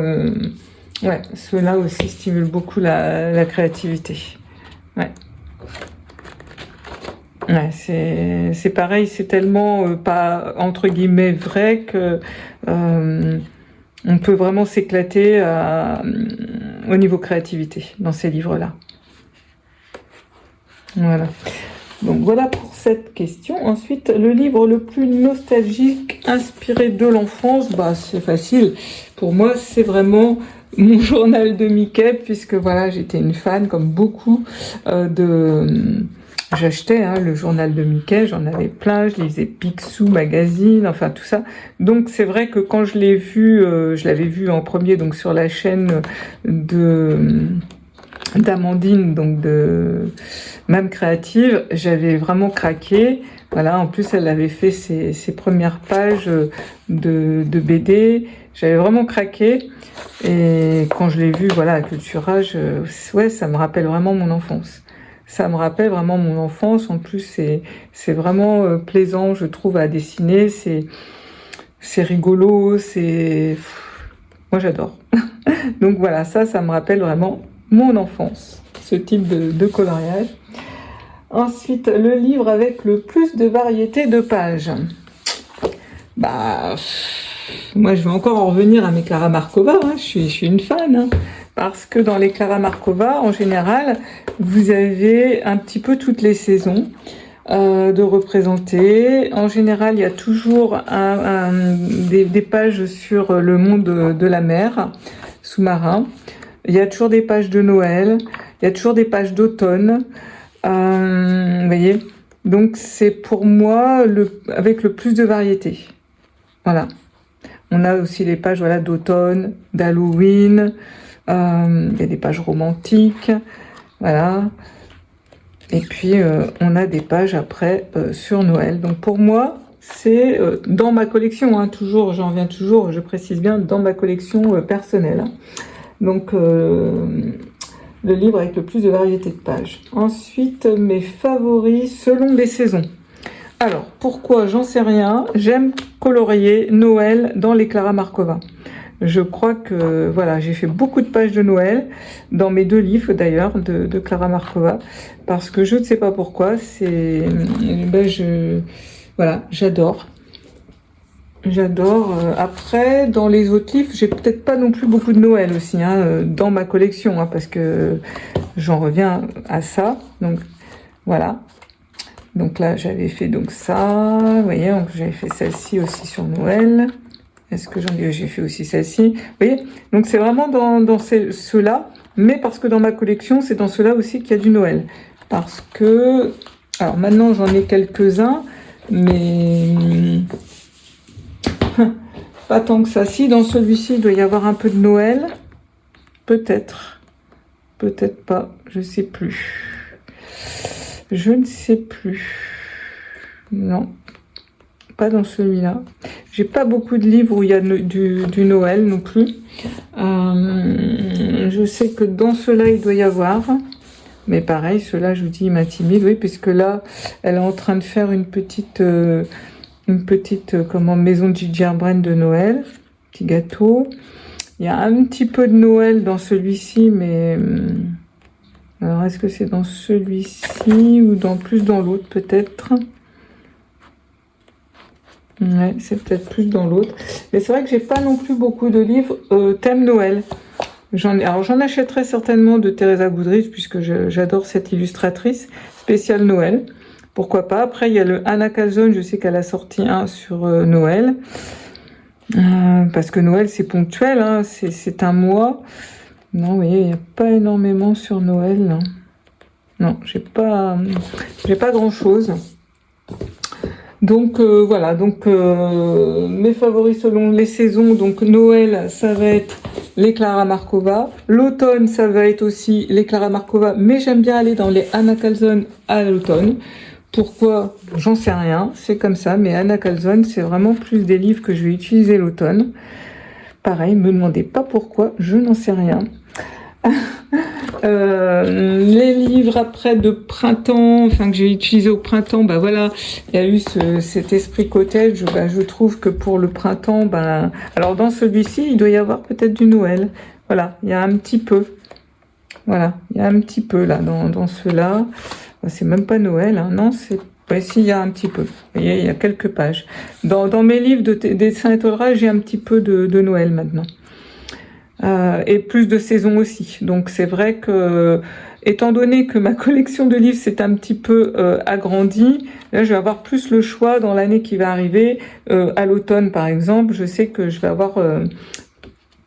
Ouais, ceux-là aussi stimulent beaucoup la créativité. Ouais. Ouais, c'est pareil, c'est tellement pas entre guillemets vrai que on peut vraiment s'éclater au niveau créativité dans ces livres-là. Voilà. Donc voilà pour cette question. Ensuite, le livre le plus nostalgique, inspiré de l'enfance, bah c'est facile. Pour moi, c'est vraiment mon journal de Mickey, puisque voilà, j'étais une fan, comme beaucoup, j'achetais le journal de Mickey, j'en avais plein, je lisais Picsou Magazine, enfin tout ça. Donc c'est vrai que quand je l'ai vu, je l'avais vu en premier donc sur la chaîne d'Amandine, donc de Mame Créative, j'avais vraiment craqué. Voilà, en plus elle avait fait ses premières pages de BD, j'avais vraiment craqué. Et quand je l'ai vu, voilà, à Culturage, ouais, ça me rappelle vraiment mon enfance. Ça me rappelle vraiment mon enfance. En plus, c'est vraiment plaisant, je trouve, à dessiner. C'est rigolo, moi j'adore. Donc voilà, ça me rappelle vraiment mon enfance, ce type de coloriage. Ensuite, le livre avec le plus de variété de pages. Bah, moi je vais encore en revenir à mes Clara Markova, hein. Je suis une fan, hein. Parce que dans les Clara Markova, en général, vous avez un petit peu toutes les saisons de représenter. En général, il y a toujours des pages sur le monde de la mer, sous-marin. Il y a toujours des pages de Noël, il y a toujours des pages d'automne. Vous voyez, donc c'est pour moi avec le plus de variété. Voilà. On a aussi les pages d'automne, d'Halloween. Il y a des pages romantiques. Voilà. Et puis on a des pages après sur Noël. Donc pour moi, c'est dans ma collection, hein, toujours, j'en reviens toujours, je précise bien, dans ma collection personnelle. Donc le livre avec le plus de variété de pages. Ensuite, mes favoris selon les saisons. Alors, pourquoi? J'en sais rien. J'aime colorier Noël dans les Clara Markova. Je crois que, voilà, j'ai fait beaucoup de pages de Noël, dans mes 2 livres d'ailleurs, de Clara Markova, parce que je ne sais pas pourquoi, voilà, j'adore. J'adore. Après, dans les autres livres, j'ai peut-être pas non plus beaucoup de Noël aussi, hein, dans ma collection, hein, parce que j'en reviens à ça. Donc, voilà. Donc là, j'avais fait donc ça. Vous voyez, j'avais fait celle-ci aussi sur Noël. Est-ce que j'ai fait aussi celle-ci? Vous voyez, donc c'est vraiment dans ceux-là, mais parce que dans ma collection, c'est dans ceux-là aussi qu'il y a du Noël. Parce que, alors maintenant, j'en ai quelques-uns, mais pas tant que ça. Si, dans celui-ci, il doit y avoir un peu de Noël. Peut-être. Peut-être pas. Je sais plus. Je ne sais plus. Non. Pas dans celui-là. J'ai pas beaucoup de livres où il y a du Noël non plus. Je sais que dans ceux-là, il doit y avoir. Mais pareil, ceux-là, je vous dis, il m'intimide. Oui, puisque là, elle est en train de faire une petite maison de gingerbread de Noël, petit gâteau. Il y a un petit peu de Noël dans celui-ci, mais alors est-ce que c'est dans celui-ci ou plus dans l'autre peut-être? Ouais, c'est peut-être plus dans l'autre. Mais c'est vrai que j'ai pas non plus beaucoup de livres thème Noël. J'en achèterai certainement de Teresa Goodrich puisque j'adore cette illustratrice spéciale Noël. Pourquoi pas. Après, il y a le Anna Calzone, je sais qu'elle a sorti un sur Noël. Parce que Noël, c'est ponctuel, hein, c'est un mois. Non, vous voyez, il n'y a pas énormément sur Noël. Non, j'ai pas grand-chose. Donc voilà, donc mes favoris selon les saisons, donc Noël ça va être les Clara Markova, l'automne ça va être aussi les Clara Markova, mais j'aime bien aller dans les Anna Calzone à l'automne. Pourquoi? J'en sais rien, c'est comme ça, mais Anna Calzone c'est vraiment plus des livres que je vais utiliser l'automne. Pareil, me demandez pas pourquoi, je n'en sais rien. Les livres après de printemps, enfin que j'ai utilisé au printemps, bah voilà, il y a eu cet esprit cottage. Bah, je trouve que pour le printemps, bah, alors dans celui-ci, il doit y avoir peut-être du Noël. Voilà, il y a un petit peu. Voilà, il y a un petit peu là dans ceux-là. Bah, c'est même pas Noël, hein, non, c'est. Ouais, si, il y a un petit peu. Vous voyez, il y a quelques pages. Dans mes livres de dessin et coloriage, j'ai un petit peu de Noël maintenant. Et plus de saison aussi. Donc c'est vrai que, étant donné que ma collection de livres s'est un petit peu agrandie, là je vais avoir plus le choix dans l'année qui va arriver. À l'automne par exemple, je sais que je vais avoir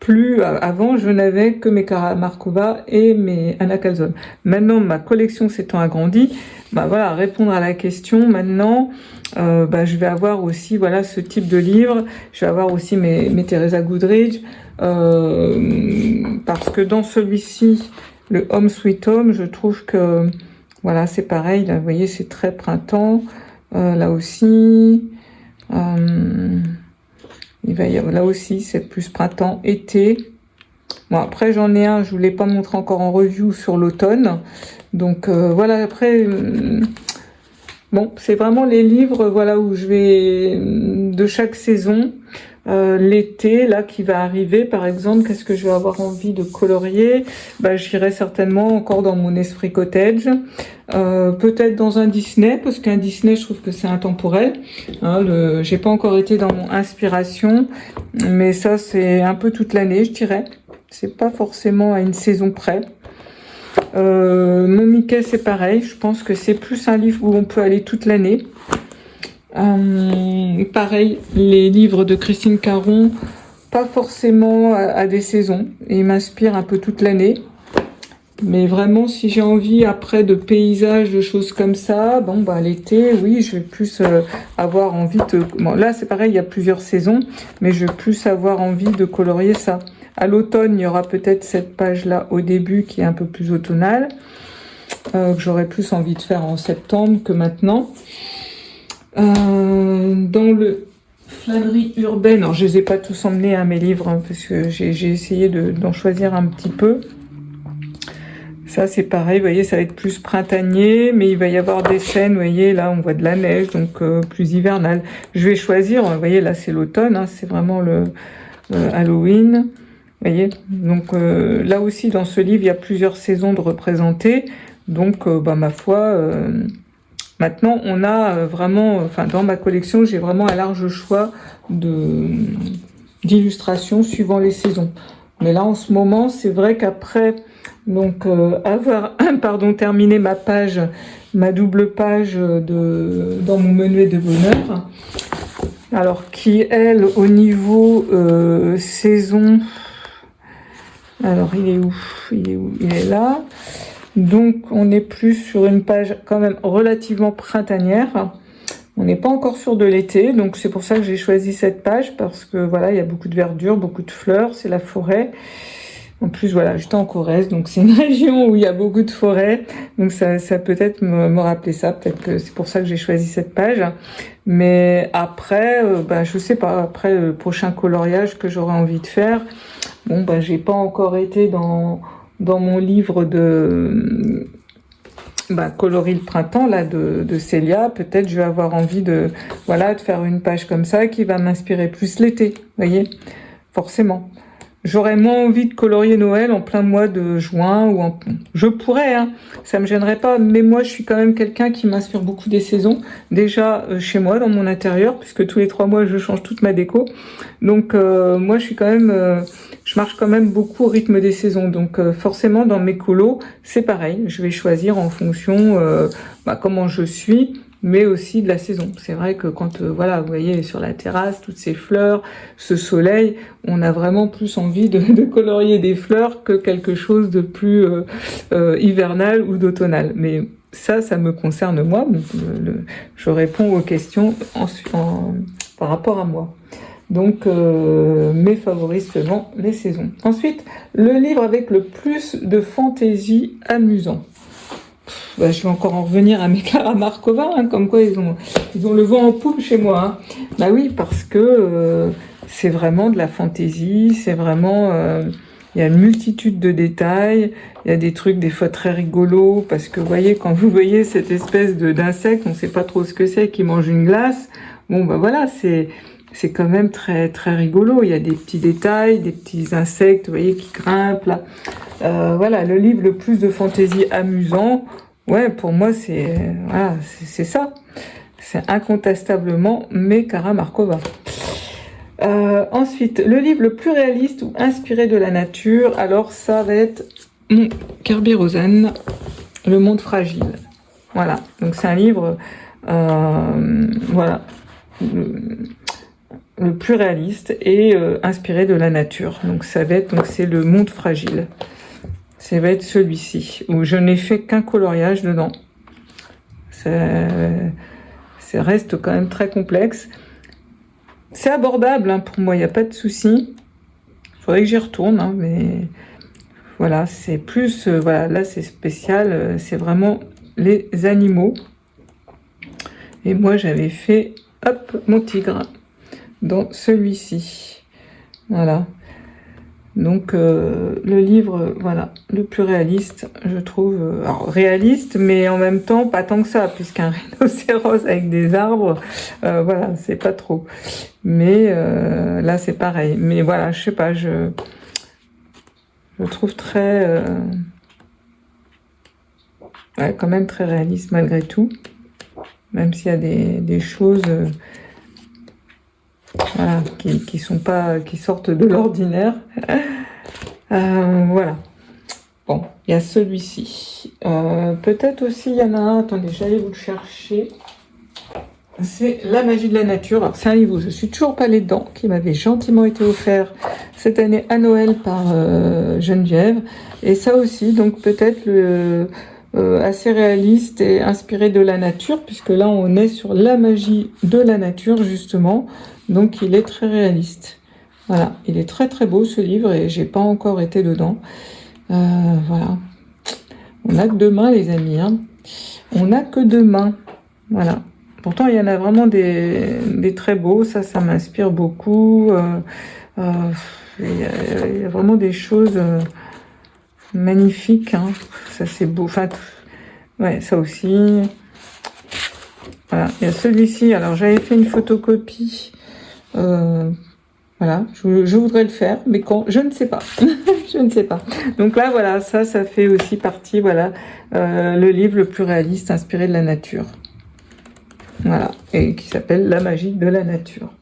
plus... Avant, je n'avais que mes Clara Markova et mes Anna Calzone. Maintenant, ma collection s'étant agrandie, bah voilà, répondre à la question, maintenant, bah, je vais avoir aussi voilà, ce type de livre. Je vais avoir aussi mes Teresa Goodridge, parce que dans celui-ci, le Home Sweet Home, je trouve que voilà, c'est pareil. Là, vous voyez, c'est très printemps. Là aussi, il va y avoir, là aussi, c'est plus printemps, été. Bon, après, j'en ai un, je vous l'ai pas montré encore en review sur l'automne. Donc voilà, après, bon, c'est vraiment les livres, voilà, où je vais de chaque saison. L'été, là, qui va arriver, par exemple, qu'est-ce que je vais avoir envie de colorier? Bah, j'irai certainement encore dans mon esprit cottage. Peut-être dans un Disney, parce qu'un Disney, je trouve que c'est intemporel. Hein, j'ai pas encore été dans mon inspiration, mais ça, c'est un peu toute l'année, je dirais. C'est pas forcément à une saison près. Mon Mickey, c'est pareil. Je pense que c'est plus un livre où on peut aller toute l'année. Pareil, les livres de Christine Caron, pas forcément à des saisons. Ils m'inspirent un peu toute l'année. Mais vraiment, si j'ai envie après de paysages, de choses comme ça, bon, bah, l'été, oui, je vais plus avoir envie de... Bon, là, c'est pareil, il y a plusieurs saisons, mais je vais plus avoir envie de colorier ça. À l'automne, il y aura peut-être cette page-là au début qui est un peu plus automnale, que j'aurais plus envie de faire en septembre que maintenant. Dans le flânerie urbaine, alors je les ai pas tous emmenés à mes livres, hein, parce que j'ai essayé d'en choisir un petit peu. Ça c'est pareil, vous voyez, ça va être plus printanier, mais il va y avoir des scènes, vous voyez, là on voit de la neige, donc plus hivernal. Je vais choisir, vous voyez, là c'est l'automne, hein, c'est vraiment le Halloween, vous voyez. Donc là aussi dans ce livre, il y a plusieurs saisons de représenter, donc bah, ma foi... Maintenant, on a vraiment, enfin dans ma collection, j'ai vraiment un large choix d'illustrations suivant les saisons. Mais là, en ce moment, c'est vrai qu'après, donc avoir, terminé ma page, ma double page dans mon menuet de bonheur, alors qui elle, au niveau saison, alors il est où? Il est là. Donc on est plus sur une page quand même relativement printanière. On n'est pas encore sur de l'été, donc c'est pour ça que j'ai choisi cette page, parce que voilà, il y a beaucoup de verdure, beaucoup de fleurs, c'est la forêt. En plus, voilà, j'étais en Corrèze, donc c'est une région où il y a beaucoup de forêts, donc ça peut-être me rappeler ça, peut-être que c'est pour ça que j'ai choisi cette page. Mais après, bah, je sais pas, après le prochain coloriage que j'aurais envie de faire, bon, bah, j'ai pas encore été dans mon livre de coloris le printemps là de Célia. Peut-être je vais avoir envie de faire une page comme ça qui va m'inspirer plus l'été, vous voyez, forcément. J'aurais moins envie de colorier Noël en plein mois de juin ou je pourrais, hein, ça me gênerait pas, mais moi je suis quand même quelqu'un qui m'inspire beaucoup des saisons, déjà chez moi dans mon intérieur, puisque tous les 3 mois je change toute ma déco. Donc moi je suis quand même je marche quand même beaucoup au rythme des saisons, donc forcément dans mes colos c'est pareil, je vais choisir en fonction comment je suis, mais aussi de la saison. C'est vrai que quand, voilà, vous voyez sur la terrasse, toutes ces fleurs, ce soleil, on a vraiment plus envie de colorier des fleurs que quelque chose de plus hivernal ou d'automnal. Mais ça me concerne moi. Je réponds aux questions par rapport à moi. Donc, mes favoris selon les saisons. Ensuite, le livre avec le plus de fantaisie amusant. Je vais encore en revenir à mes Clara Markova, hein, comme quoi ils ont le vent en poupe chez moi. Hein. Bah oui, parce que c'est vraiment de la fantaisie, c'est vraiment... il y a une multitude de détails, il y a des trucs des fois très rigolos, parce que vous voyez, quand vous voyez cette espèce d'insecte, on ne sait pas trop ce que c'est, qui mange une glace, bon bah voilà, c'est quand même très très rigolo. Il y a des petits détails, des petits insectes, vous voyez, qui grimpent là. Voilà, le livre le plus de fantaisie amusant, ouais, pour moi c'est voilà, c'est ça. C'est incontestablement mes Clara Markova. Ensuite, le livre le plus réaliste ou inspiré de la nature, alors ça va être Kerby Rosen, Le monde fragile. Voilà, donc c'est un livre, voilà, le plus réaliste et inspiré de la nature. Donc ça va être, donc c'est Le monde fragile. Ça va être celui-ci, où je n'ai fait qu'un coloriage dedans. Ça reste quand même très complexe. C'est abordable, hein, pour moi, il n'y a pas de souci. Il faudrait que j'y retourne, hein, mais voilà, c'est plus... voilà, là, c'est spécial, c'est vraiment les animaux. Et moi, j'avais fait, hop, mon tigre dans celui-ci. Voilà. Donc, le livre, voilà, le plus réaliste, je trouve. Alors, réaliste, mais en même temps, pas tant que ça, puisqu'un rhinocéros avec des arbres, voilà, c'est pas trop. Mais là, c'est pareil. Mais voilà, je sais pas, je trouve très... ouais, quand même très réaliste, malgré tout. Même s'il y a des choses... voilà, qui sont pas, qui sortent de l'ordinaire. Voilà. Bon, il y a celui-ci. Peut-être aussi, il y en a un, attendez, j'allais vous le chercher. C'est La magie de la nature. Alors, c'est un livre où je suis toujours pas allée dedans, qui m'avait gentiment été offert cette année à Noël par Geneviève. Et ça aussi, donc peut-être assez réaliste et inspiré de la nature, puisque là, on est sur la magie de la nature, justement. Donc, il est très réaliste. Voilà, il est très très beau ce livre et j'ai pas encore été dedans. Voilà. On n'a que demain, les amis. Hein. On n'a que demain. Voilà. Pourtant, il y en a vraiment des très beaux. Ça m'inspire beaucoup. Il y a vraiment des choses magnifiques. Hein. Ça, c'est beau. Enfin, ouais, ça aussi. Voilà. Il y a celui-ci. Alors, j'avais fait une photocopie. Voilà, je voudrais le faire, mais quand, je ne sais pas. Je ne sais pas. Donc là, voilà, ça fait aussi partie, voilà, le livre le plus réaliste inspiré de la nature. Voilà, et qui s'appelle La magie de la nature.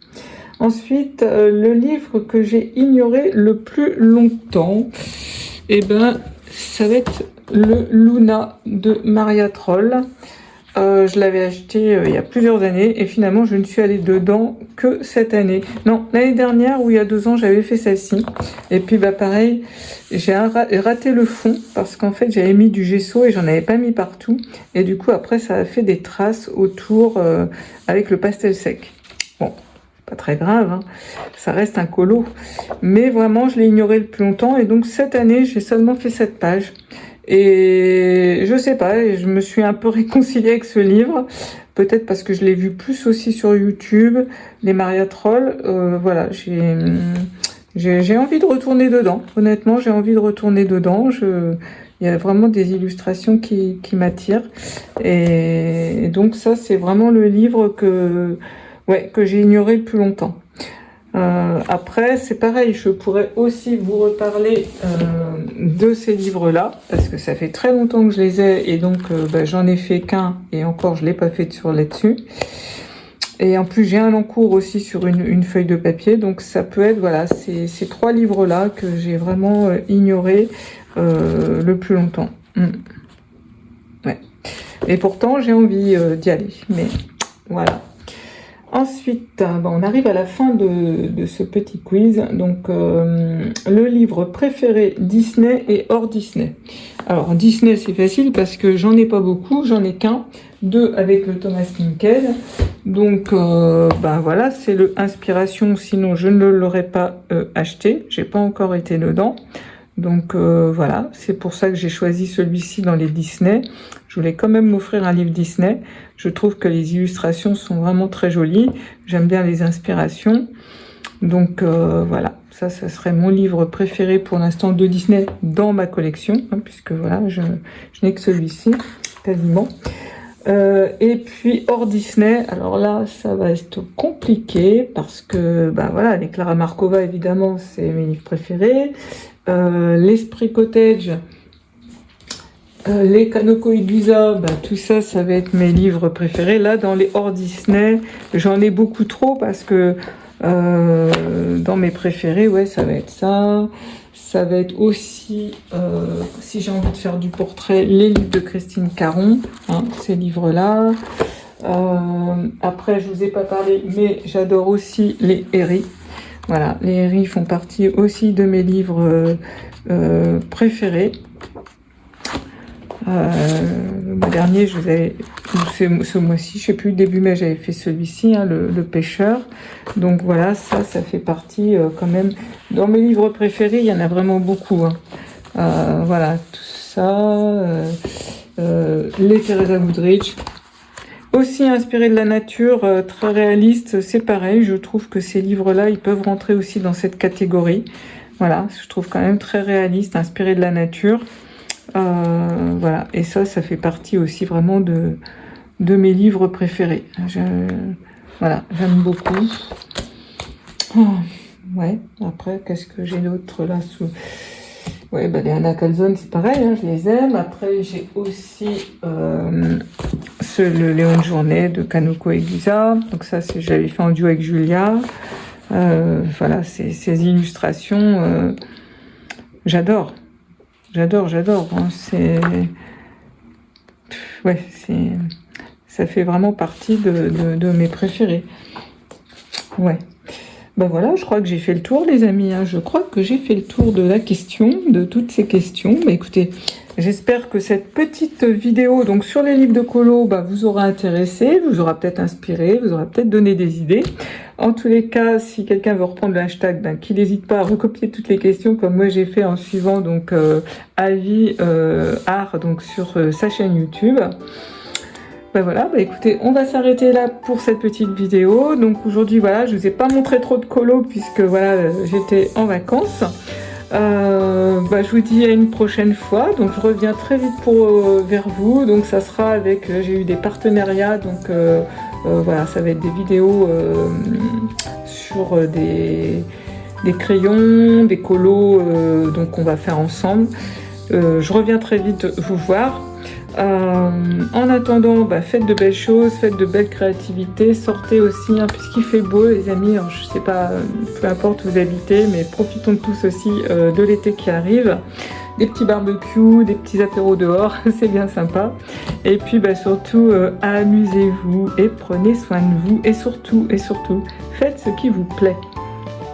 Ensuite, le livre que j'ai ignoré le plus longtemps, eh ben, ça va être le Luna de Maria Troll. Je l'avais acheté il y a plusieurs années et finalement je ne suis allée dedans que cette année. Non, l'année dernière ou il y a 2 ans j'avais fait celle-ci. Et puis bah pareil, j'ai raté le fond parce qu'en fait j'avais mis du gesso et j'en avais pas mis partout. Et du coup après ça a fait des traces autour avec le pastel sec. Bon, pas très grave, hein. Ça reste un colo. Mais vraiment je l'ai ignoré le plus longtemps et donc cette année j'ai seulement fait 7 pages. Et je sais pas, je me suis un peu réconciliée avec ce livre, peut-être parce que je l'ai vu plus aussi sur YouTube, les Maria Troll, voilà, j'ai envie de retourner dedans, honnêtement, j'ai envie de retourner dedans, il y a vraiment des illustrations qui m'attirent, et donc ça c'est vraiment le livre que j'ai ignoré le plus longtemps. Après, c'est pareil, je pourrais aussi vous reparler de ces livres-là, parce que ça fait très longtemps que je les ai, et donc j'en ai fait qu'un, et encore je l'ai pas fait sur là-dessus. Et en plus, j'ai un en cours aussi sur une feuille de papier, donc ça peut être, voilà, ces 3 livres-là que j'ai vraiment ignoré le plus longtemps. Ouais. Et pourtant, j'ai envie d'y aller, mais voilà. Ensuite, on arrive à la fin de ce petit quiz. Donc, le livre préféré Disney et hors Disney. Alors, Disney, c'est facile parce que j'en ai pas beaucoup, j'en ai qu'un. 2 avec le Thomas Kinkade. Donc, voilà, c'est le Inspiration. Sinon, je ne l'aurais pas acheté. J'ai pas encore été dedans. Donc voilà, c'est pour ça que j'ai choisi celui-ci dans les Disney. Je voulais quand même m'offrir un livre Disney. Je trouve que les illustrations sont vraiment très jolies. J'aime bien les inspirations. Donc voilà, ça serait mon livre préféré pour l'instant de Disney dans ma collection, hein, puisque voilà, je n'ai que celui-ci, quasiment. Et puis hors Disney, alors là, ça va être compliqué parce que, voilà, les Clara Markova, évidemment, c'est mes livres préférés. L'Esprit Cottage, les Kanoko Igusa, tout ça, ça va être mes livres préférés. Là, dans les hors Disney, j'en ai beaucoup trop parce que dans mes préférés, ouais, ça va être ça. Ça va être aussi, si j'ai envie de faire du portrait, les livres de Christine Caron, hein, ces livres-là. Après, je vous ai pas parlé, mais j'adore aussi les Herry. Voilà, les Herry font partie aussi de mes livres préférés. Le dernier, ce mois-ci, je sais plus, début mai, j'avais fait celui-ci, hein, le pêcheur. Donc voilà, ça fait partie quand même. Dans mes livres préférés, il y en a vraiment beaucoup. Hein. Voilà, tout ça. Les Teresa Goodrich. Aussi inspiré de la nature, très réaliste, c'est pareil. Je trouve que ces livres-là, ils peuvent rentrer aussi dans cette catégorie. Voilà, je trouve quand même très réaliste, inspiré de la nature. Voilà, et ça fait partie aussi vraiment de mes livres préférés. Voilà, j'aime beaucoup. Ouais, après, qu'est-ce que j'ai d'autre là sous... Ouais, les Anna Calzone, c'est pareil, hein, je les aime. Après, j'ai aussi le Léon de Journée de Kanoko Egusa. Donc ça, j'avais fait en duo avec Julia. Voilà, ces illustrations, j'adore. J'adore. Hein, ouais, ça fait vraiment partie de mes préférés. Ouais. Voilà, je crois que j'ai fait le tour, les amis. Hein. Je crois que j'ai fait le tour de la question, de toutes ces questions. Écoutez, j'espère que cette petite vidéo donc sur les livres de colo vous aura intéressé, vous aura peut-être inspiré, vous aura peut-être donné des idées. En tous les cas, si quelqu'un veut reprendre le hashtag, qu'il n'hésite pas à recopier toutes les questions comme moi j'ai fait en suivant donc Avi Art donc sur sa chaîne YouTube. Voilà, écoutez, on va s'arrêter là pour cette petite vidéo. Donc aujourd'hui, voilà, je vous ai pas montré trop de colo puisque voilà, j'étais en vacances. Je vous dis à une prochaine fois. Donc je reviens très vite vers vous. Donc ça sera avec, j'ai eu des partenariats. Donc voilà, ça va être des vidéos sur des crayons, des colos. Donc on va faire ensemble. Je reviens très vite vous voir. En attendant, faites de belles choses, faites de belles créativités, sortez aussi, hein, puisqu'il fait beau les amis, alors, je sais pas, peu importe où vous habitez, mais profitons tous aussi de l'été qui arrive, des petits barbecues, des petits apéros dehors, c'est bien sympa, et puis surtout amusez-vous et prenez soin de vous, et surtout, faites ce qui vous plaît.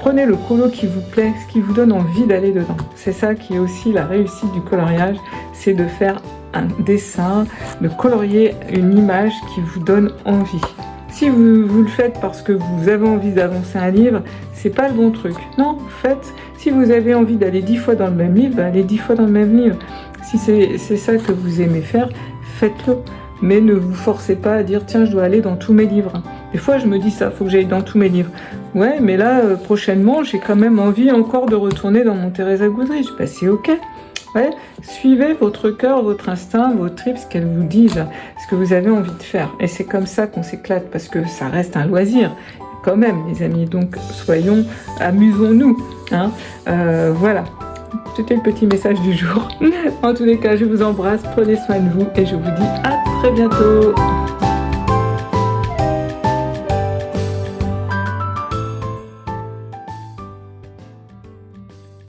Prenez le colo qui vous plaît, ce qui vous donne envie d'aller dedans. C'est ça qui est aussi la réussite du coloriage, c'est de faire un dessin, de colorier une image qui vous donne envie. Si vous le faites parce que vous avez envie d'avancer un livre, c'est pas le bon truc. Non, faites, si vous avez envie d'aller 10 fois dans le même livre, allez 10 fois dans le même livre. Si c'est ça que vous aimez faire, faites-le. Mais ne vous forcez pas à dire tiens, je dois aller dans tous mes livres. Des fois, je me dis ça, faut que j'aille dans tous mes livres. Ouais, mais là, prochainement, j'ai quand même envie encore de retourner dans mon Teresa Goodrich. C'est ok. Ouais, suivez votre cœur, votre instinct, vos tripes, ce qu'elles vous disent, ce que vous avez envie de faire. Et c'est comme ça qu'on s'éclate, parce que ça reste un loisir, quand même, les amis. Donc, amusons-nous. Hein. Voilà, c'était le petit message du jour. En tous les cas, je vous embrasse, prenez soin de vous, et je vous dis à très bientôt.